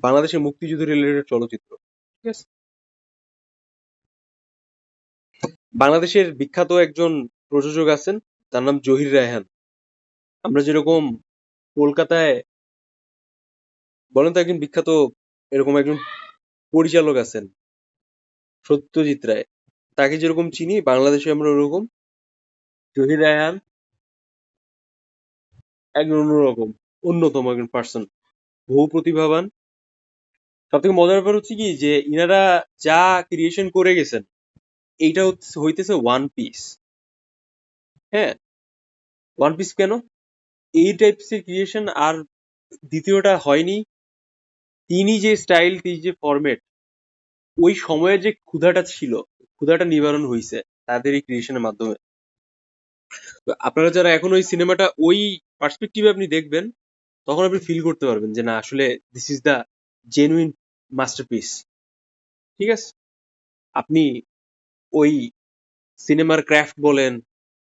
বাংলাদেশের মুক্তিযুদ্ধ রিলেটেড চলচ্চিত্র। ঠিক আছে? বাংলাদেশের বিখ্যাত একজন প্রযোজক আছেন, তার নাম জহির রায়হান। আমরা যেরকম কলকাতায়, বলেন তো একজন বিখ্যাত এরকম একজন পরিচালক আছেন, সত্যজিৎ রায়। তাকে যেরকম চিনি, বাংলাদেশে আমরা ওরকম জহির রায়হান একজন অন্যরকম, অন্যতম একজন পার্সন, বহু প্রতিভাবান। সব থেকে মজার ব্যাপার হচ্ছে কি যে ইনারা যা ক্রিয়েশন করে গেছেন, এইটা হইতেছে ওয়ান পিস। হ্যাঁ, ওয়ান পিস কেন এই টাইপস এর ক্রিয়েশন আর দ্বিতীয়টা হয়নি। তিনি যে স্টাইল, তিনি যে ফরম্যাট, ওই সময়ে যে ক্ষুধাটা ছিল, ক্ষুধাটা নিবারণ হয়েছে তাদের এই ক্রিয়েশনের মাধ্যমে। তো আপনারা যারা এখন ওই সিনেমাটা ওই পার্সপেক্টিভে আপনি দেখবেন, তখন আপনি ফিল করতে পারবেন যে না আসলে this is the genuine masterpiece. ঠিক আছে? আপনি ওই সিনেমার ক্রাফট বলেন,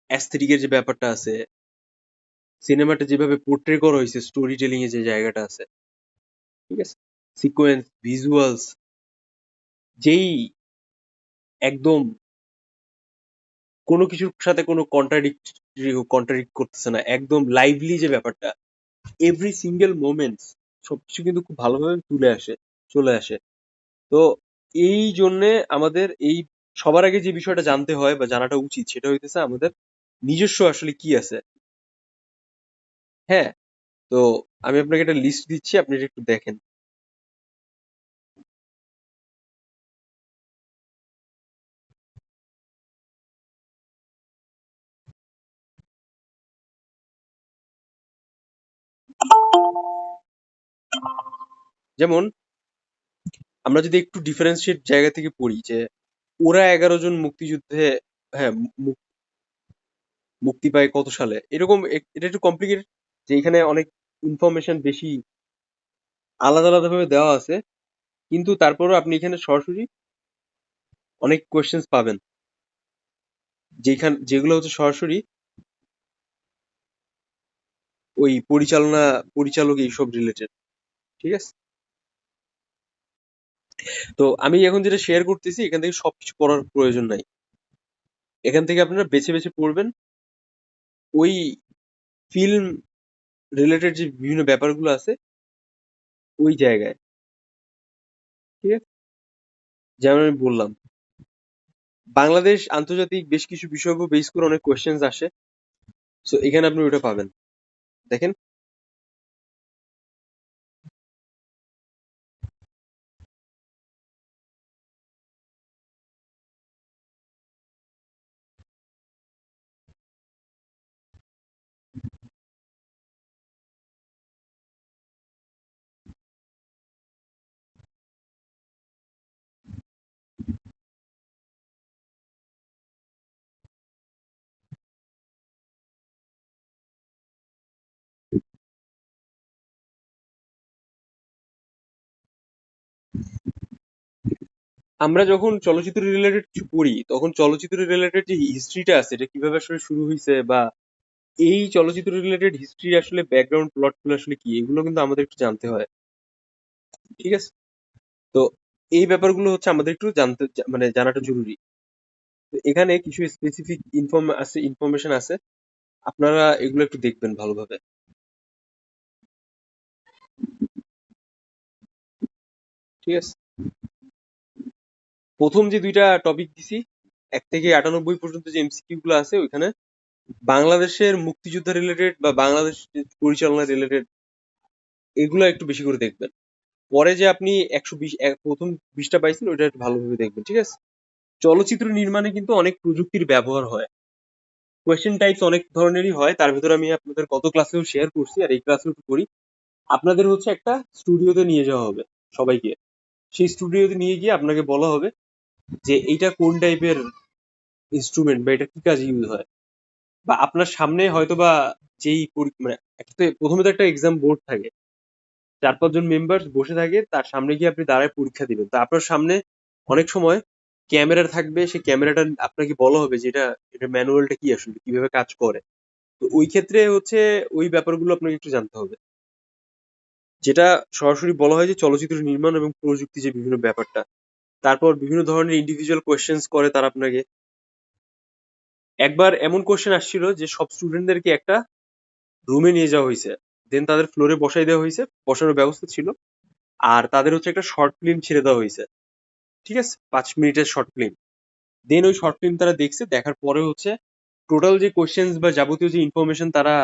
অ্যাস্থেটিকের যে ব্যাপারটা আছে, সিনেমাটা যেভাবে পোর্ট্রে করা হয়েছে, স্টোরি টেলিং এর যে জায়গাটা আছে, ঠিক আছে, সিকোয়েন্স, ভিজুয়ালস, যেই একদম কোনো কিছুর সাথে কোনো কন্ট্রাডিক্ট করতেছে না, একদম লাইভলি যে ব্যাপারটা, এভরি সিঙ্গেল মোমেন্টস সবকিছু কিন্তু খুব ভালোভাবে চলে আসে। তো এই জন্যে আমাদের এই সবার আগে যে বিষয়টা জানতে হয় বা জানাটা উচিত, সেটা হইতেছে আমাদের নিজস্ব আসলে কি আছে। হ্যাঁ, তো আমি আপনাকে একটা লিস্ট দিচ্ছি, আপনি এটা একটু দেখেন। যেমন আমরা যদি একটু ডিফারেন্সিয়েট জায়গা থেকে পড়ি যে ওরা 11 জন মুক্তিযুদ্ধে, হ্যাঁ, মুক্তি পায় কত সালে, এরকম এটা একটু কমপ্লিকেটেড, যে এখানে অনেক ইনফরমেশন বেশি আলাদা আলাদা ভাবে দেওয়া আছে, কিন্তু তারপরও আপনি এখানে সরাসরি অনেক কোয়েশ্চেন্স পাবেন, যেগুলো হচ্ছে সরাসরি ওই পরিচালক এইসব রিলেটেড। ঠিক আছে? তো আমি এখন যেটা শেয়ার করতেছি, এখান থেকে সবকিছু পড়ার প্রয়োজন নাই। এখান থেকে আপনারা বেছে বেছে পড়বেন ওই ফিল্ম রিলেটেড যে বিভিন্ন ব্যাপারগুলো আছে ওই জায়গায়। ঠিক আছে? যেমন আমি বললাম, বাংলাদেশ আন্তর্জাতিক বেশ কিছু বিষয়ের উপর বেস করে অনেক কোয়েশ্চেন্স আসে। সো এখানে আপনি ওটা পাবেন। দেখেন, আমরা যখন চলচ্চিত্র রিলেটেড কিছু পড়ি, তখন চলচ্চিত্র রিলেটেড যে হিস্ট্রিটা আছে, এটা কিভাবে আসলে শুরু হয়েছে, বা এই চলচ্চিত্র রিলেটেড হিস্ট্রি আসলে ব্যাকগ্রাউন্ড প্লট গুলো আসলে কি, এগুলো কিন্তু আমাদের একটু জানতে হয়। ঠিক আছে? তো এই ব্যাপারগুলো হচ্ছে আমাদের একটু মানে জানাটা জরুরি। তো এখানে কিছু স্পেসিফিক ইনফরমেশন আছে, আপনারা এগুলো একটু দেখবেন ভালোভাবে। ঠিক আছে? প্রথম যে দুইটা টপিক দিছি, 1 থেকে 98 পর্যন্ত যে এমসিকিউ গুলো আছে ওইখানে বাংলাদেশের মুক্তিযুদ্ধ রিলেটেড বা বাংলাদেশ পরিচালনা রিলেটেড, এগুলো একটু বেশি করে দেখবেন। পরে যে আপনি 120 প্রথম 20টা পাইছেন, ওইটা একটু ভালোভাবে দেখবেন। ঠিক আছে? চলচ্চিত্র নির্মাণে কিন্তু অনেক প্রযুক্তির ব্যবহার হয়। কোয়েশ্চেন টাইপস অনেক ধরনেরই হয়, তার ভিতরে আমি আপনাদের গত ক্লাসেও শেয়ার করছি আর এই ক্লাসেও একটু করি। আপনাদের হচ্ছে একটা স্টুডিওতে নিয়ে যাওয়া হবে সবাইকে। সেই স্টুডিওতে নিয়ে গিয়ে আপনাকে বলা হবে যে এইটা কোন টাইপের ইনস্ট্রুমেন্ট বা এটা কি কাজে ইউজ হয়। বা আপনার সামনে হয়তো বা মানে প্রথমে তো একটা এক্সাম বোর্ড থাকে, 4-5 জন মেম্বার বসে থাকে, তার সামনে গিয়ে আপনি দাঁড়ায় পরীক্ষা দিবেন। তো আপনার সামনে অনেক সময় ক্যামেরা থাকবে, সেই ক্যামেরাটা আপনাকে বলা হবে যে এটা ম্যানুয়ালটা কি, আসলে কিভাবে কাজ করে। তো ওই ক্ষেত্রে হচ্ছে ওই ব্যাপারগুলো আপনাকে একটু জানতে হবে। যেটা সরাসরি বলা হয় যে চলচ্চিত্র নির্মাণ এবং প্রযুক্তি যে বিভিন্ন ব্যাপারটা। তারপর বিভিন্ন ধরনের ইন্ডিভিজুয়াল কোয়েশ্চেন্স করে তারা আপনাকে। একবার এমন কোয়েশ্চেন আসছিল যে সব স্টুডেন্টদেরকে একটা রুমে নিয়ে যাওয়া হয়েছে, দেন তাদের ফ্লোরে বসাই দেওয়া হয়েছে, বসানোর ব্যবস্থা ছিল, আর তাদের হচ্ছে একটা শর্ট ফিল্ম ছেড়ে দেওয়া হয়েছে, ঠিক আছে, 5 মিনিটের শর্ট ফিল্ম। দেন ওই শর্ট ফিল্ম তারা দেখছে, দেখার পরে হচ্ছে টোটাল যে কোয়েশ্চেন্স বা যাবতীয় যে ইনফরমেশন তারা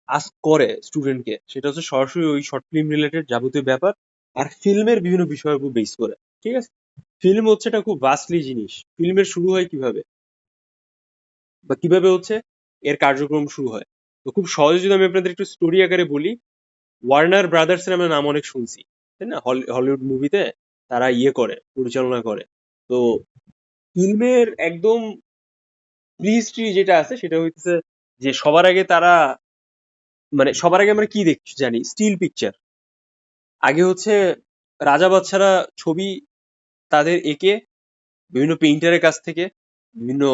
আস্ক করে স্টুডেন্টকে, সেটা হচ্ছে সরাসরি ওই শর্ট ফিল্ম রিলেটেড যাবতীয় ব্যাপার আর ফিল্মের বিভিন্ন বিষয়ের উপর বেস করে, ঠিক আছে। ফিল্ম হচ্ছে এটা খুব ভাস্টলি জিনিস। ফিল্মের শুরু হয় কিভাবে বা কিভাবে হচ্ছে এর কার্যক্রম শুরু হয়। তো খুব সহজে যদি আমি আপনাদের একটু স্টোরি আকারে বলি, ওয়ার্নার ব্রাদার্স এর আমরা নাম অনেক শুনছি, তাই না? হলিউড মুভিতে তারা ইয়ে করে, পরিচালনা করে। তো ফিল্মের একদম প্রি হিস্ট্রি যেটা আছে সেটা হইতেছে যে সবার আগে তারা, মানে সবার আগে আমরা কি জানি, স্টিল পিকচার। আগে হচ্ছে রাজা বাদশারা ছবি তাদের এঁকে বিভিন্ন পেইন্টারের কাছ থেকে, বিভিন্ন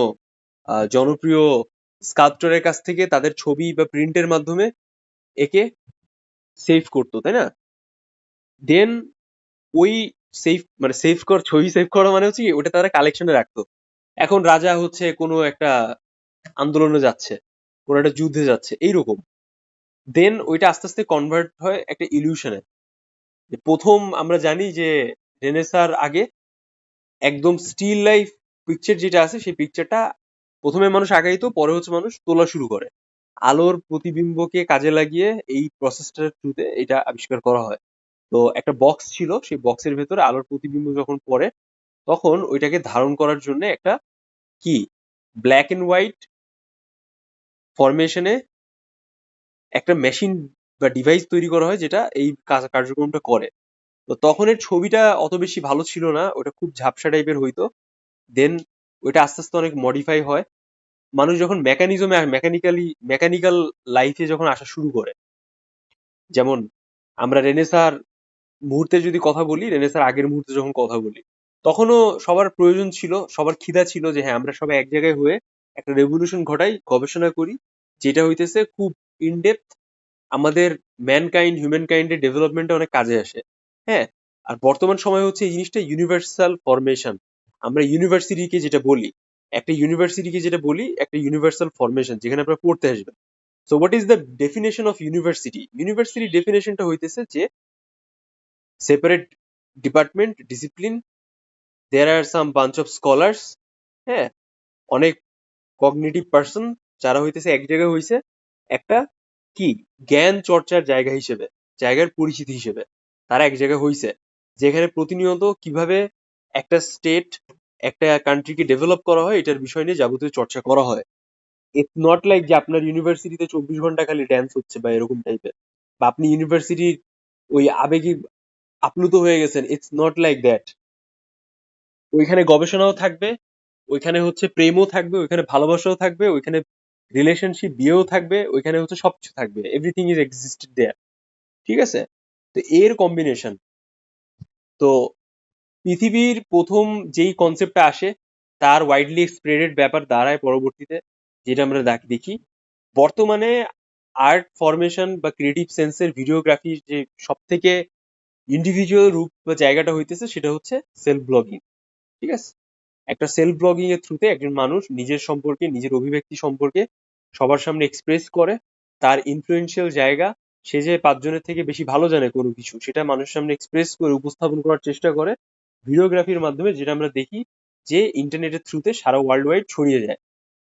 জনপ্রিয় স্কাল্পটরের কাছ থেকে তাদের ছবি বা প্রিন্টের মাধ্যমে এঁকে সেভ করতো, তাই না? দেন ওই ছবি সেভ করা মানে হচ্ছে কি, ওটা তারা কালেকশনে রাখতো। এখন রাজা হচ্ছে কোনো একটা আন্দোলনে যাচ্ছে, কোনো একটা যুদ্ধে যাচ্ছে, এইরকম। দেন ওইটা আস্তে আস্তে কনভার্ট হয় একটা ইলিউশনে। প্রথম আমরা জানি যে রেনেসার আগে একদম স্টিল লাইফ পিকচার যেটা আছে সেই পিকচারটা প্রথমে মানুষ আগাইতো, পরে হচ্ছে মানুষ তোলা শুরু করে। আলোর প্রতিবিম্বকে কাজে লাগিয়ে এই প্রসেসটার থ্রুতে এটা আবিষ্কার করা হয়। তো একটা বক্স ছিল, সেই বক্সের ভেতরে আলোর প্রতিবিম্ব যখন পড়ে তখন ওইটাকে ধারণ করার জন্য একটা কি ব্ল্যাক এন্ড হোয়াইট ফরমেশনে একটা মেশিন বা ডিভাইস তৈরি করা হয় যেটা এই কার্যক্রমটা করে। তো তখনের ছবিটা অত বেশি ভালো ছিল না, ওটা খুব ঝাপসা টাইপের হইতো। দেন ওইটা আস্তে আস্তে অনেক মডিফাই হয়। মানুষ যখন মেকানিক্যাল লাইফে যখন আসা শুরু করে, যেমন আমরা রেনেসার মুহূর্তে যদি কথা বলি, রেনেসার আগের মুহূর্তে যখন কথা বলি, তখনও সবার প্রয়োজন ছিল, সবার খিদা ছিল যে হ্যাঁ আমরা সবাই এক জায়গায় হয়ে একটা রেভলিউশন ঘটাই, গবেষণা করি, যেটা হইতেছে খুব ইনডেপথ, আমাদের হিউম্যান কাইন্ডের ডেভেলপমেন্টে অনেক কাজে আসে। হ্যাঁ, আর বর্তমান সময় হচ্ছে এই জিনিসটা ইউনিভার্সাল ফরমেশন। আমরা ইউনিভার্সিটিকে যেটা বলি, একটা ইউনিভার্সাল ফরমেশন যেখানে আপনারা পড়তে আসবেন। So what is the definition of university? University ডেফিনেশনটা হইতেছে যে separate department, discipline, there are some bunch of scholars, হ্যাঁ, অনেক কগনিটিভ পার্সন যারা হইতেছে এক জায়গায় হইছে একটা কি জ্ঞান চর্চার জায়গা হিসেবে, জায়গার পরিচিতি হিসেবে তারা এক জায়গায় হইছে, যেখানে প্রতিনিয়ত কিভাবে একটা স্টেট, একটা কান্ট্রিকে ডেভেলপ করা হয় এটার বিষয় নিয়ে যাবতীয় চর্চা করা হয়। ইটস নট লাইক যে আপনার ইউনিভার্সিটিতে 24 ঘন্টা খালি ড্যান্স হচ্ছে বা এরকম টাইপের, বা আপনি ইউনিভার্সিটির ওই আবেগে আপ্লুত হয়ে গেছেন। It's not like that. ওইখানে গবেষণাও থাকবে, ওইখানে হচ্ছে প্রেমও থাকবে, ওইখানে ভালোবাসাও থাকবে, ওইখানে রিলেশনশিপ, বিয়েও থাকবে, ওইখানে হচ্ছে সবকিছু থাকবে, এভরিথিং ইজ এক্সিস্টেড দেয়ার, ঠিক আছে। তো এর কম্বিনেশন। তো পৃথিবীর প্রথম যেই কনসেপ্টটা আসে তার ওয়াইডলি স্প্রেডেড ব্যাপার দাঁড়ায় পরবর্তীতে, যেটা আমরা দেখি বর্তমানে আর্ট ফরমেশন বা ক্রিয়েটিভ সেন্সের ভিডিওগ্রাফির যে সব থেকে ইন্ডিভিজুয়াল রূপ বা জায়গাটা হইতেছে সেটা হচ্ছে সেলফ ব্লগিং, ঠিক আছে। একটা সেলফ ব্লগিং এর থ্রুতে একজন মানুষ নিজের সম্পর্কে, নিজের অভিব্যক্তি সম্পর্কে সবার সামনে এক্সপ্রেস করে। তার ইনফ্লুয়েন্সিয়াল জায়গা, সে যে 5 জনের থেকে বেশি ভালো জানে কোনো কিছু, সেটা মানুষের সামনে এক্সপ্রেস করে উপস্থাপন করার চেষ্টা করে ভিডিওগ্রাফির মাধ্যমে, যেটা আমরা দেখি যে ইন্টারনেটের থ্রুতে সারা ওয়ার্ল্ড ওয়াইড ছড়িয়ে যায়,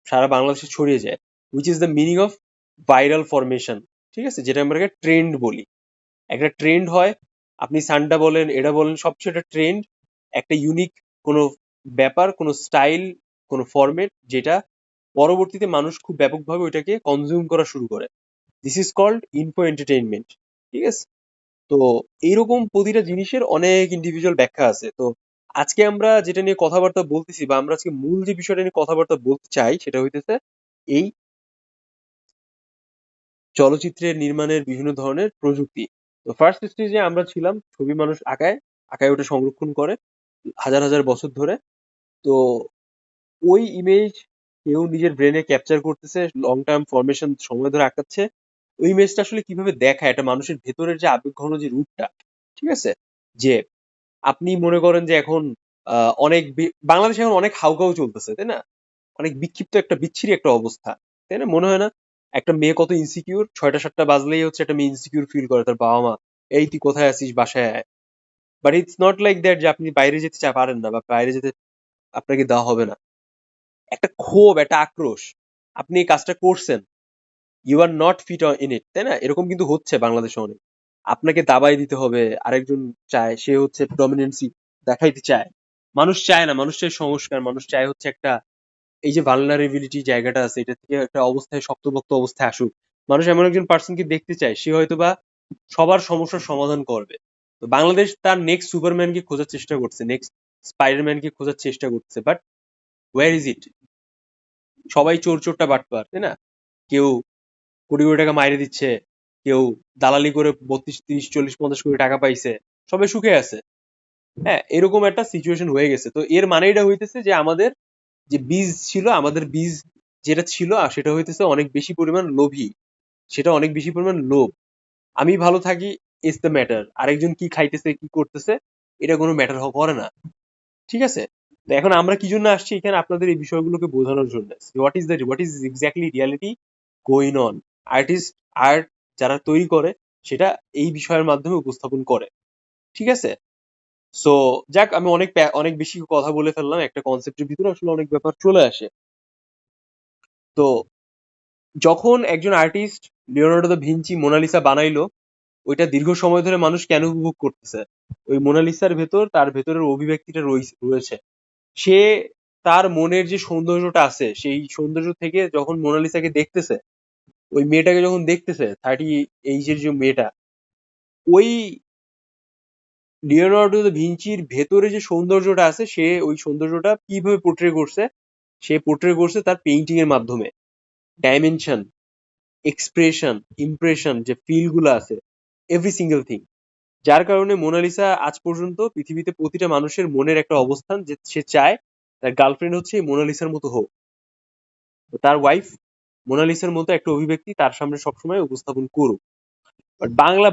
সারা বাংলাদেশে ছড়িয়ে যায়, which is the meaning of viral formation, ঠিক আছে, যেটা আমরা ট্রেন্ড বলি। একটা ট্রেন্ড হয়, আপনি সানডা বলেন, এটা বলেন, সবচেয়ে একটা ট্রেন্ড, একটা ইউনিক কোনো ব্যাপার, কোনো স্টাইল, কোনো ফরম্যাট, যেটা পরবর্তীতে মানুষ খুব ব্যাপকভাবে ওইটাকে কনজিউম করা শুরু করে। This is called info entertainment, ঠিক আছে। তো এইরকম প্রতিটা জিনিসের অনেক ইন্ডিভিজুয়াল ব্যাখ্যা আছে। তো আজকে আমরা যেটা নিয়ে কথাবার্তা বলতেছি, বা আমরা আজকে মূল যে বিষয়টা নিয়ে কথাবার্তা বলতে চাই সেটা হইতেছে এই চলচ্চিত্রের নির্মাণের বিভিন্ন ধরনের প্রযুক্তি। তো ফার্স্ট স্টেজে আমরা ছিলাম ছবি মানুষ আঁকায়, আঁকায় ওটা সংরক্ষণ করে হাজার হাজার বছর ধরে। তো ওই ইমেজ কেউ নিজের ব্রেনে ক্যাপচার করতেছে, লং টার্ম ফরমেশন সময় ধরে আঁকাচ্ছে, ওই ইমেজটা আসলে কিভাবে দেখায় একটা মানুষের ভেতরের যে আবেগঘন যে রূপটা, ঠিক আছে? যে আপনি মনে করেন যে এখন বাংলাদেশে এখন অনেক হাউকাউ চলতেছে, তাই না? অনেক বিক্ষিপ্ত একটা বিচ্ছিরি একটা অবস্থা, তাই না? মনে হয় না একটা মেয়ে কত ইনসিকিউর, 6টা 7টা বাজলেই হচ্ছে একটা মেয়ে ইনসিকিউর ফিল করে তার বাবা মা, এই তুই কোথায় আছিস, বাসায় আয়। But it's not like that যে আপনি বাইরে যেতে পারেন না বা বাইরে যেতে আপনাকে দেওয়া হবে না। একটা ক্ষোভ, একটা আক্রোশ, আপনি এই কাজটা করছেন, you are not fit in it, তাই না? এরকম কিন্তু হচ্ছে বাংলাদেশে অনেক। আপনাকে দাবাই দিতে হবে, আরেকজন চায়, সে হচ্ছে ডমিনেন্সি দেখাইতে চায়। মানুষ চায় না, মানুষ চায় সংস্কার, মানুষ চায় হচ্ছে একটা এই যে ভালনারেবিলিটি জায়গাটা আছে এটা থেকে একটা অবস্থায় শক্তপোক্ত অবস্থায় আসুক। মানুষ এমন একজন পার্সনকে দেখতে চায়, সে হয়তো বা সবার সমস্যার সমাধান করবে। তো বাংলাদেশ তার নেক্সট সুপারম্যানকে খোঁজার চেষ্টা করছে, নেক্সট স্পাইডারম্যানকে খোঁজার চেষ্টা করছে, বাট ওয়্যার ইজ ইট? সবাই চোর চোরটা বাটপার, তাই না? কেউ কোটি কোটি টাকা মাইরে দিচ্ছে, কেউ দালালি করে 32 30 40 50 কোটি টাকা পাইছে, সবাই সুখে আছে। হ্যাঁ, এরকম একটা সিচুয়েশন হয়ে গেছে। তো এর মানে এটা হইতেছে যে আমাদের যে বীজ ছিল, আমাদের বীজ যেটা ছিল সেটা হইতেছে অনেক বেশি পরিমাণ লোভী, সেটা অনেক বেশি পরিমাণ লোভ। আমি ভালো থাকি ইজ দ্য ম্যাটার, আরেকজন কি খাইতেছে কি করতেছে এটা কোনো ম্যাটার করে না, ঠিক আছে? তো এখন আমরা কি জন্য আসছি এখানে? আপনাদের এই বিষয়গুলোকে বোঝানোর জন্য। What is exactly reality going on. Artist, art যারা তৈরি করে সেটা এই বিষয়ের মাধ্যমে উপস্থাপন করে, ঠিক আছে? সো যাক, আমি অনেক বেশি কথা বলে ফেললাম, একটা কনসেপ্টের ভিতরে আসলে অনেক ব্যাপার চলে আসে। তো যখন একজন artist Leonardo da Vinci Mona Lisa বানাইলো, ওইটা দীর্ঘ সময় ধরে মানুষ কেন উপভোগ করতেছে? ওই মোনালিসার ভেতর তার ভেতরের অভিব্যক্তিটা রয়েছে। সে তার মনের যে সৌন্দর্যটা আছে সেই সৌন্দর্য থেকে যখন মোনালিসাকে দেখতেছে, ওই মেয়েটাকে যখন দেখতেছে, 30 এইজের যে মেয়েটা, ওই লিওনার্দো দা ভিঞ্চির ভেতরে যে সৌন্দর্যটা আছে, সে ওই সৌন্দর্যটা কিভাবে পোর্ট্রে করছে? সে পোর্ট্রে করছে তার পেইন্টিং এর মাধ্যমে। ডাইমেনশন, এক্সপ্রেশন, ইমপ্রেশন, যে ফিল গুলো আছে, এভরি সিঙ্গেল থিং। যার কারণে মোনালিসা আজ পর্যন্ত পৃথিবীতে প্রতিটা মানুষের মনের একটা অবস্থান, যে সে চায় তার গার্লফ্রেন্ড হচ্ছে এই মোনালিসার মতো হোক, তার ওয়াইফ মোনালিসার মতো একটা অভিব্যক্তি তার সামনে সবসময় উপস্থাপন করুক। বাট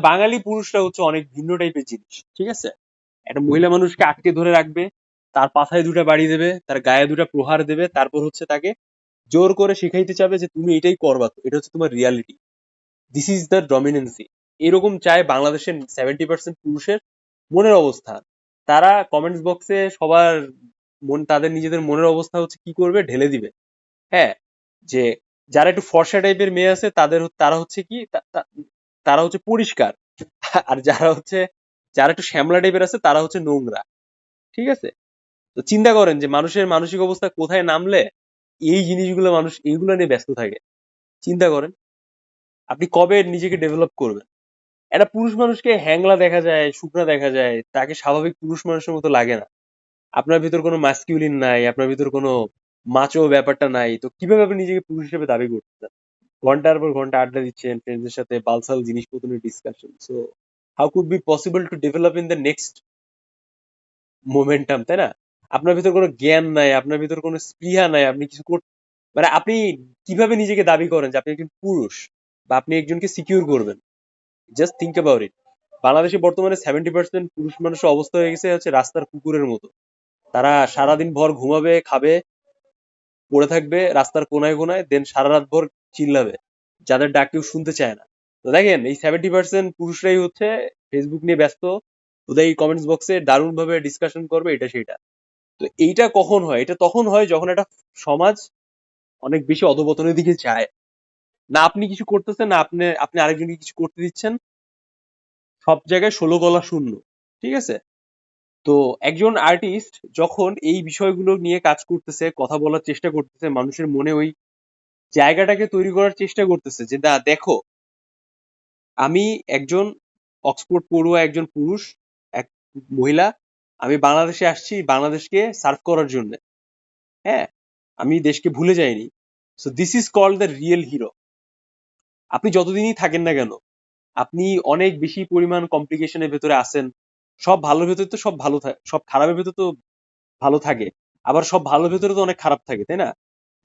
বাঙালি পুরুষরা হচ্ছে অনেক ভিন্ন টাইপের জিনিস, ঠিক আছে? একটা মহিলা মানুষকে আটকে ধরে রাখবে, তার পাছায় 2টা বাড়ি দেবে, তার গায়ে 2টা প্রহার দেবে, তারপর হচ্ছে তাকে জোর করে শিখাইতে চাবে যে তুমি এটাই করবা, এটা হচ্ছে তোমার রিয়ালিটি, দিস ইজ দ্য ডমিনেন্সি। এরকম চায় বাংলাদেশের 70% পুরুষের মনের অবস্থা। তারা কমেন্টস বক্সে সবার তাদের নিজেদের মনের অবস্থা হচ্ছে কি করবে ঢেলে দিবে। হ্যাঁ, যে যারা একটু ফর্সা টাইপের মেয়ে আছে তারা হচ্ছে কি তারা হচ্ছে পরিষ্কার, আর যারা একটু শ্যামলা টাইপের আছে তারা হচ্ছে নোংরা, ঠিক আছে? তো চিন্তা করেন যে মানুষের মানসিক অবস্থা কোথায় নামলে এই জিনিসগুলো মানুষ এইগুলো নিয়ে ব্যস্ত থাকে। চিন্তা করেন, আপনি কবে নিজেকে ডেভেলপ করবেন? একটা পুরুষ মানুষকে হ্যাংলা দেখা যায়, শুকনা দেখা যায়, তাকে স্বাভাবিক পুরুষ মানুষের মতো লাগে না। আপনার ভিতর কোনো মাস্কিউলিন নাই, আপনার ভিতর কোনো মাচো ব্যাপারটা নাই, তো কিভাবে আপনি নিজেকে পুরুষ হিসেবে দাবি করতেছেন? ঘন্টার পর ঘন্টা আড্ডা দিচ্ছেন ফ্রেন্ডসদের সাথে, বালসাল জিনিসপত্র নিয়ে discussion. So how could be possible to develop in the next momentum, তাই না? আপনার ভিতর কোনো জ্ঞান নাই, আপনার ভিতর কোনো স্পৃহা নাই, আপনি কিছু মানে আপনি কিভাবে নিজেকে দাবি করেন যে আপনি একজন পুরুষ বা আপনি একজনকে সিকিউর করবেন? Just think about it. বাংলাদেশে বর্তমানে 70% পুরুষ মানুষের অবস্থা হয়ে গেছে হচ্ছে রাস্তার কুকুরের মতো। তারা সারাদিন ভর ঘুমাবে, খাবে, পড়ে থাকবে রাস্তার কোনায় কোনায়, দেন সারা রাত ভর চিল্লাবে, যাদের ডাক কেউ শুনতে চায় না। তো দেখেন, এই 70% পুরুষরাই হচ্ছে ফেসবুক নিয়ে ব্যস্ত, ওদের এই কমেন্টস বক্সে দারুণ ভাবে ডিসকাশন করবে এটা সেটা। তো এইটা কখন হয়? এটা তখন হয় যখন একটা সমাজ অনেক বেশি অধপতনের দিকে যায়। না আপনি কিছু করতেছেন, না আপনি আপনি আরেকজনকে কিছু করতে দিচ্ছেন, সব জায়গায় 16 গলা শূন্য, ঠিক আছে? তো একজন আর্টিস্ট যখন এই বিষয়গুলো নিয়ে কাজ করতেছে, কথা বলার চেষ্টা করতেছে, মানুষের মনে ওই জায়গাটাকে তৈরি করার চেষ্টা করতেছে যে দেখো, আমি একজন অক্সফোর্ড পড়ুয়া একজন পুরুষ, এক মহিলা, আমি বাংলাদেশে আসছি বাংলাদেশকে সার্ভ করার জন্য। হ্যাঁ, আমি দেশকে ভুলে যাইনি। So this is called the real hero. আপনি যতদিনই থাকেন না কেন, আপনি অনেক বেশি পরিমাণ কমপ্লিকেশনের ভেতরে আছেন। সব ভালোর ভেতরে তো সব ভালো থাকে, সব খারাপের ভেতরে তো ভালো থাকে, আবার সব ভালোর ভেতরে তো অনেক খারাপ থাকে, তাই না?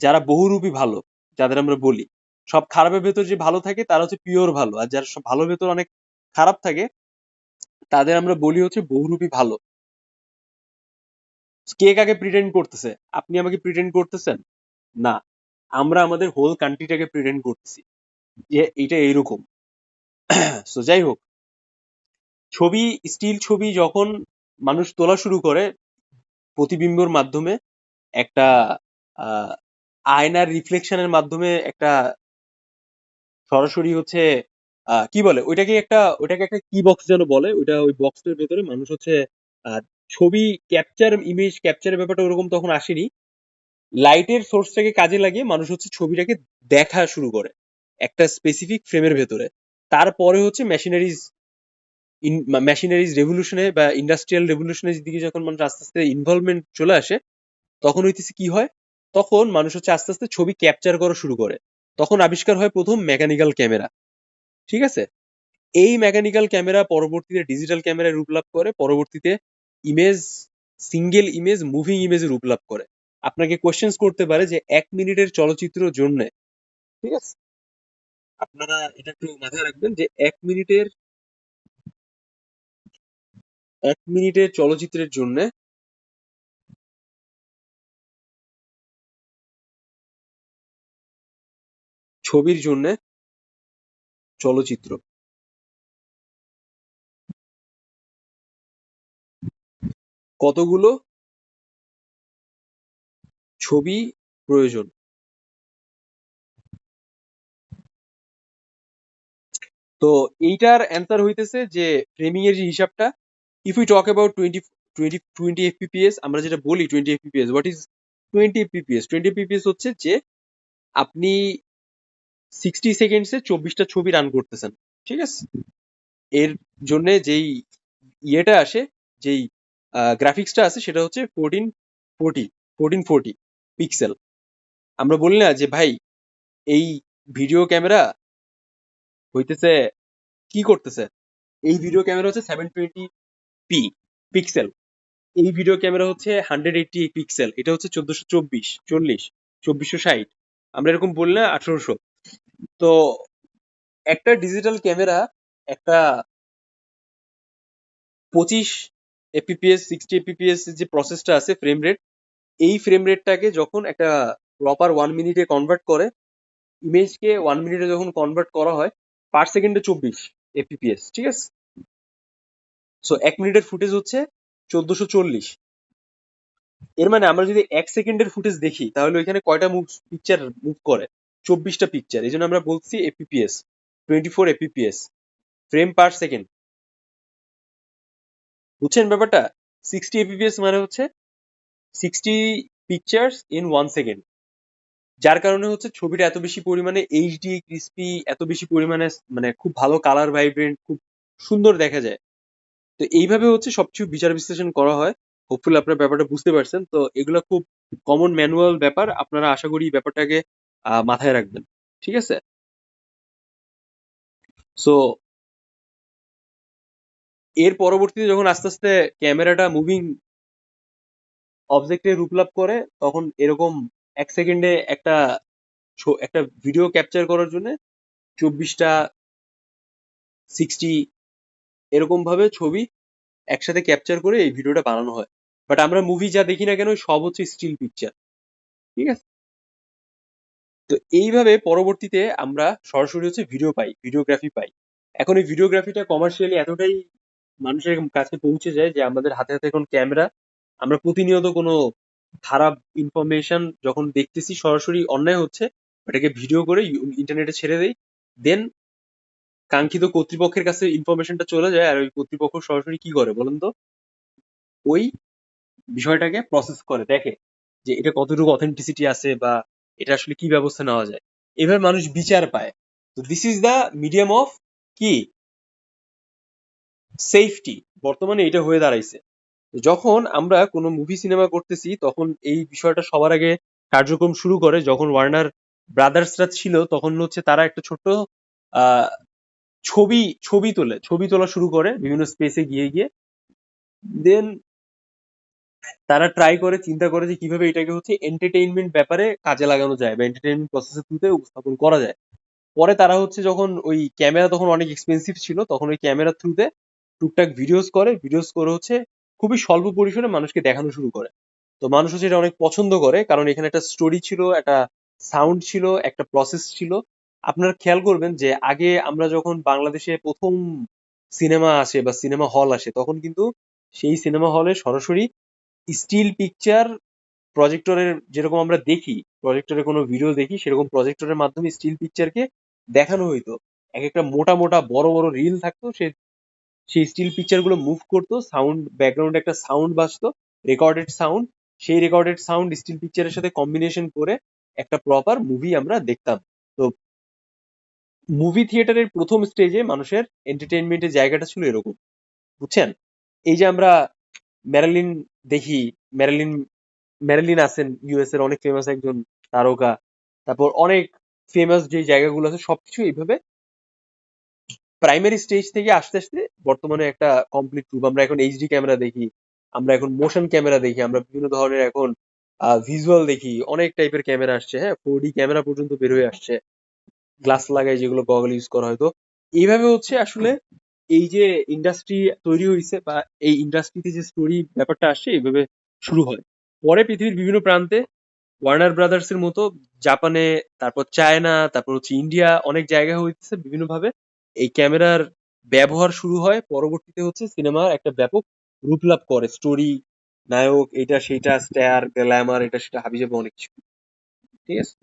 যারা বহুরূপী ভালো, যাদের আমরা বলি, সব খারাপের ভেতর যে ভালো থাকে তারা হচ্ছে পিওর ভালো, আর যারা সব ভালোর ভেতর অনেক খারাপ থাকে তাদের আমরা বলি হচ্ছে বহুরূপী ভালো। কে কাকে প্রিটেন্ড করতেছে? আপনি আমাকে প্রিটেন্ড করতেছেন? না, আমরা আমাদের হোল কান্ট্রিটাকে প্রিটেন্ড করতেছি যে এটা এইরকম। সো যাই হোক, ছবি, স্টিল ছবি যখন মানুষ তোলা শুরু করে প্রতিবিম্বর মাধ্যমে, একটা আহ, আয়নার রিফ্লেকশনের মাধ্যমে, একটা সরাসরি হচ্ছে কি বলে ওইটাকে একটা কি বক্স যেন বলে, ওইটা ওই বক্সের ভেতরে মানুষ হচ্ছে আহ, ছবি ক্যাপচার, ইমেজ ক্যাপচারের ব্যাপারটা ওরকম তখন আসেনি। লাইটের সোর্সটাকে কাজে লাগিয়ে মানুষ হচ্ছে ছবিটাকে দেখা শুরু করে একটা স্পেসিফিক ফ্রেমের ভেতরে। তারপরে হচ্ছে মেশিনারিজ রেভলিউশনে বা ইন্ডাস্ট্রিয়াল রেভলিউশনের দিকে যখন মানুষ আস্তে আস্তে ইনভলভমেন্ট চলে আসে, তখন হইতেছে কি হয়, তখন মানুষ হচ্ছে আস্তে আস্তে ছবি ক্যাপচার করা শুরু করে। তখন আবিষ্কার হয় প্রথম মেকানিক্যাল ক্যামেরা। ঠিক আছে? এই মেকানিক্যাল ক্যামেরা পরবর্তীতে ডিজিটাল ক্যামেরায় রূপ লাভ করে, পরবর্তীতে ইমেজ, সিঙ্গেল ইমেজ মুভিং ইমেজে রূপ লাভ করে। আপনাকে কোয়েশ্চেন্স করতে পারে যে 1 মিনিটের চলচ্চিত্র জন্য, ঠিক আছে, আপনারা এটা একটু মাথায় রাখবেন যে 1 মিনিটের চলচ্চিত্রের জন্য, ছবির জন্য, চলচ্চিত্র কতগুলো ছবি প্রয়োজন? তো এইটার অ্যান্সার হইতেছে যে ফ্রেমিং এর যে হিসাবটা, if you talk about twenty FPPS, আমরা যেটা বলি 20 FPPS, what is 20 FPPS? 20 FPPS হচ্ছে যে আপনি 60 সেকেন্ডসে 24টা ছবি রান করতেছেন। ঠিক আছে? এর জন্য যেই ইয়েটা আসে, যেই গ্রাফিক্সটা আছে, সেটা হচ্ছে 1440 পিক্সেল। আমরা বলি না যে ভাই এই ভিডিও ক্যামেরা হইতেছে কি করতেছে, এই ভিডিও ক্যামেরা হচ্ছে 720p পিক্সেল, এই ভিডিও ক্যামেরা হচ্ছে 180 পিক্সেল, এটা হচ্ছে 1424, 2460, আমরা এরকম বললে 1800। তো একটা ডিজিটাল ক্যামেরা, একটা 25 এফপিপিএস 60 এফপিপিএস যে প্রসেসটা আছে ফ্রেম রেট, এই ফ্রেম রেটটাকে যখন একটা প্রপার 1 মিনিটে কনভার্ট করে, ইমেজকে 1 মিনিটে যখন কনভার্ট করা হয়, পার সেকেন্ডে 24 এফপিপিএস। ঠিক আছে? সো 1 মিনিটের ফুটেজ হচ্ছে 1440। এর মানে আমরা যদি 1 সেকেন্ডের ফুটেজ দেখি তাহলে ওইখানে কয়টা পিকচার মুভ করে? 24টা পিকচার। এই জন্য আমরা বলছি FPS, 24 FPS, frame per second. বুঝছেন ব্যাপারটা? 60 এফপিপিএস মানে হচ্ছে 60 পিকচার্স ইন 1 সেকেন্ড। যার কারণে হচ্ছে ছবিটা এত বেশি পরিমাণে এইচডি ক্রিস্পি, এত বেশি পরিমাণে মানে খুব ভালো কালার ভাইব্রেন্ট, খুব সুন্দর দেখা যায়। তো এইভাবে হচ্ছে সবকিছু বিচার বিশ্লেষণ করা হয়। হোপফুলি আপনার ব্যাপারটা বুঝতে পারছেন। তো এগুলো খুব কমন ম্যানুয়াল ব্যাপার, আপনারা আশা করি ব্যাপারটাকে মাথায় রাখবেন। ঠিক আছে? সো এর পরবর্তীতে যখন আস্তে আস্তে ক্যামেরাটা মুভিং অবজেক্টে রূপ লাভ করে, তখন এরকম 1 সেকেন্ডে একটা ভিডিও ক্যাপচার করার জন্য 24টা, 60, এরকম ভাবে ছবি একসাথে ক্যাপচার করে এই ভিডিওটা বানানো হয়। বাট আমরা মুভি যা দেখি না কেন সব হচ্ছে স্টিল পিকচার। ঠিক আছে? তো এইভাবে পরবর্তীতে আমরা সরাসরি হচ্ছে ভিডিও পাই, ভিডিওগ্রাফি পাই। এখন এই ভিডিওগ্রাফিটা কমার্শিয়ালি এতটাই মানুষের কাছে পৌঁছে যায় যে আমাদের হাতে হাতে এখন ক্যামেরা, আমরা প্রতিনিয়ত কোনো খারাপ ইনফরমেশন যখন দেখতেছি সরাসরি অন্যায় হচ্ছে, ওটাকে ভিডিও করে ইন্টারনেটে ছেড়ে দেই, দেন কাঙ্ক্ষিত কর্তৃপক্ষের কাছে ইনফরমেশনটা চলে যায়, আর ওই কর্তৃপক্ষ সরাসরি কি করে বলেন তো? ওই বিষয়টাকে প্রসেস করে দেখে যে এটা কতটুকু অথেন্টিসিটি আছে, বা এটা আসলে কি ব্যবস্থা নেওয়া যায়। এভাবে মানুষ বিচার পায়। তো this is the medium of কি সেফটি, বর্তমানে এটা হয়ে দাঁড়াইছে। তো যখন আমরা কোনো মুভি সিনেমা করতেছি তখন এই বিষয়টা সবার আগে কার্যক্রম শুরু করে যখন ওয়ার্নার ব্রাদার্সরা ছিল, তখন হচ্ছে তারা একটা ছোট্ট আহ ছবি তোলা শুরু করে বিভিন্ন স্পেসে গিয়ে গিয়ে। দেন তারা ট্রাই করে, চিন্তা করে যে কিভাবে এটাকে হচ্ছে এন্টারটেইনমেন্ট ব্যাপারে কাজে লাগানো যায় বা এন্টারটেইনমেন্ট প্রসেসের থ্রুতে উপস্থাপন করা যায়। পরে তারা হচ্ছে যখন ওই ক্যামেরা তখন অনেক এক্সপেন্সিভ ছিল, তখন ওই ক্যামেরা থ্রুতে টুকটাক ভিডিওস করে হচ্ছে খুবই স্বল্প পরিসরে মানুষকে দেখানো শুরু করে। তো মানুষ হচ্ছে এটা অনেক পছন্দ করে, কারণ এখানে একটা স্টোরি ছিল, একটা সাউন্ড ছিল, একটা প্রসেস ছিল। আপনারা খেয়াল করবেন যে আগে আমরা যখন বাংলাদেশে প্রথম সিনেমা আসে বা সিনেমা হল আসে, তখন কিন্তু সেই সিনেমা হলে সরাসরি স্টিল পিকচার প্রজেক্টরের, যেরকম আমরা দেখি প্রজেক্টরে কোনো ভিডিও দেখি, সেরকম প্রজেক্টরের মাধ্যমে স্টিল পিকচারকে দেখানো হইতো। এক একটা মোটা মোটা বড় বড় রিল থাকতো, সেই স্টিল পিকচার গুলো মুভ করতো, সাউন্ড ব্যাকগ্রাউন্ডে একটা সাউন্ড বাজতো, রেকর্ডেড সাউন্ড। সেই রেকর্ডেড সাউন্ড স্টিল পিকচারের সাথে কম্বিনেশন করে একটা প্রপার মুভি আমরা দেখতাম। তো মুভি থিয়েটারের প্রথম স্টেজে মানুষের এন্টারটেইনমেন্টের জায়গাটা ছিল এরকম, বুঝছেন? এই যে আমরা ম্যারিলিন দেখি, ম্যারিলিন ম্যারিলিন আছেন ইউএস এর অনেক ফেমাস একজন তারকা। তারপর অনেক ফেমাস যে জায়গাগুলো আছে সবকিছু এইভাবে প্রাইমারি স্টেজ থেকে আস্তে আস্তে বর্তমানে একটা কমপ্লিট রূপ। আমরা এখন এইচডি ক্যামেরা দেখি, আমরা এখন মোশন ক্যামেরা দেখি, আমরা বিভিন্ন ধরনের এখন ভিজুয়াল দেখি, অনেক টাইপের ক্যামেরা আসছে, হ্যাঁ 4D ক্যামেরা পর্যন্ত বের হয়ে আসছে, গ্লাস লাগায় যেগুলো গগল ইউজ করা হয়তো। এইভাবে হচ্ছে আসলে এই যে ইন্ডাস্ট্রি তৈরি হয়েছে, বা এই ইন্ডাস্ট্রিতে যে স্টোরি ব্যাপারটা আসছে এইভাবে শুরু হয়। পরে পৃথিবীর বিভিন্ন প্রান্তে ওয়ার্নার ব্রাদার্স এর মতো, জাপানে, তারপর চায়না, তারপর হচ্ছে ইন্ডিয়া, অনেক জায়গায় হইতেছে বিভিন্ন ভাবে এই ক্যামেরার ব্যবহার শুরু হয়। পরবর্তীতে হচ্ছে সিনেমার একটা ব্যাপক রূপ লাভ করে, স্টোরি, নায়ক, এটা সেটা, স্টার গ্ল্যামার, এটা সেটা হাবিজাবি অনেক কিছু। ঠিক আছে?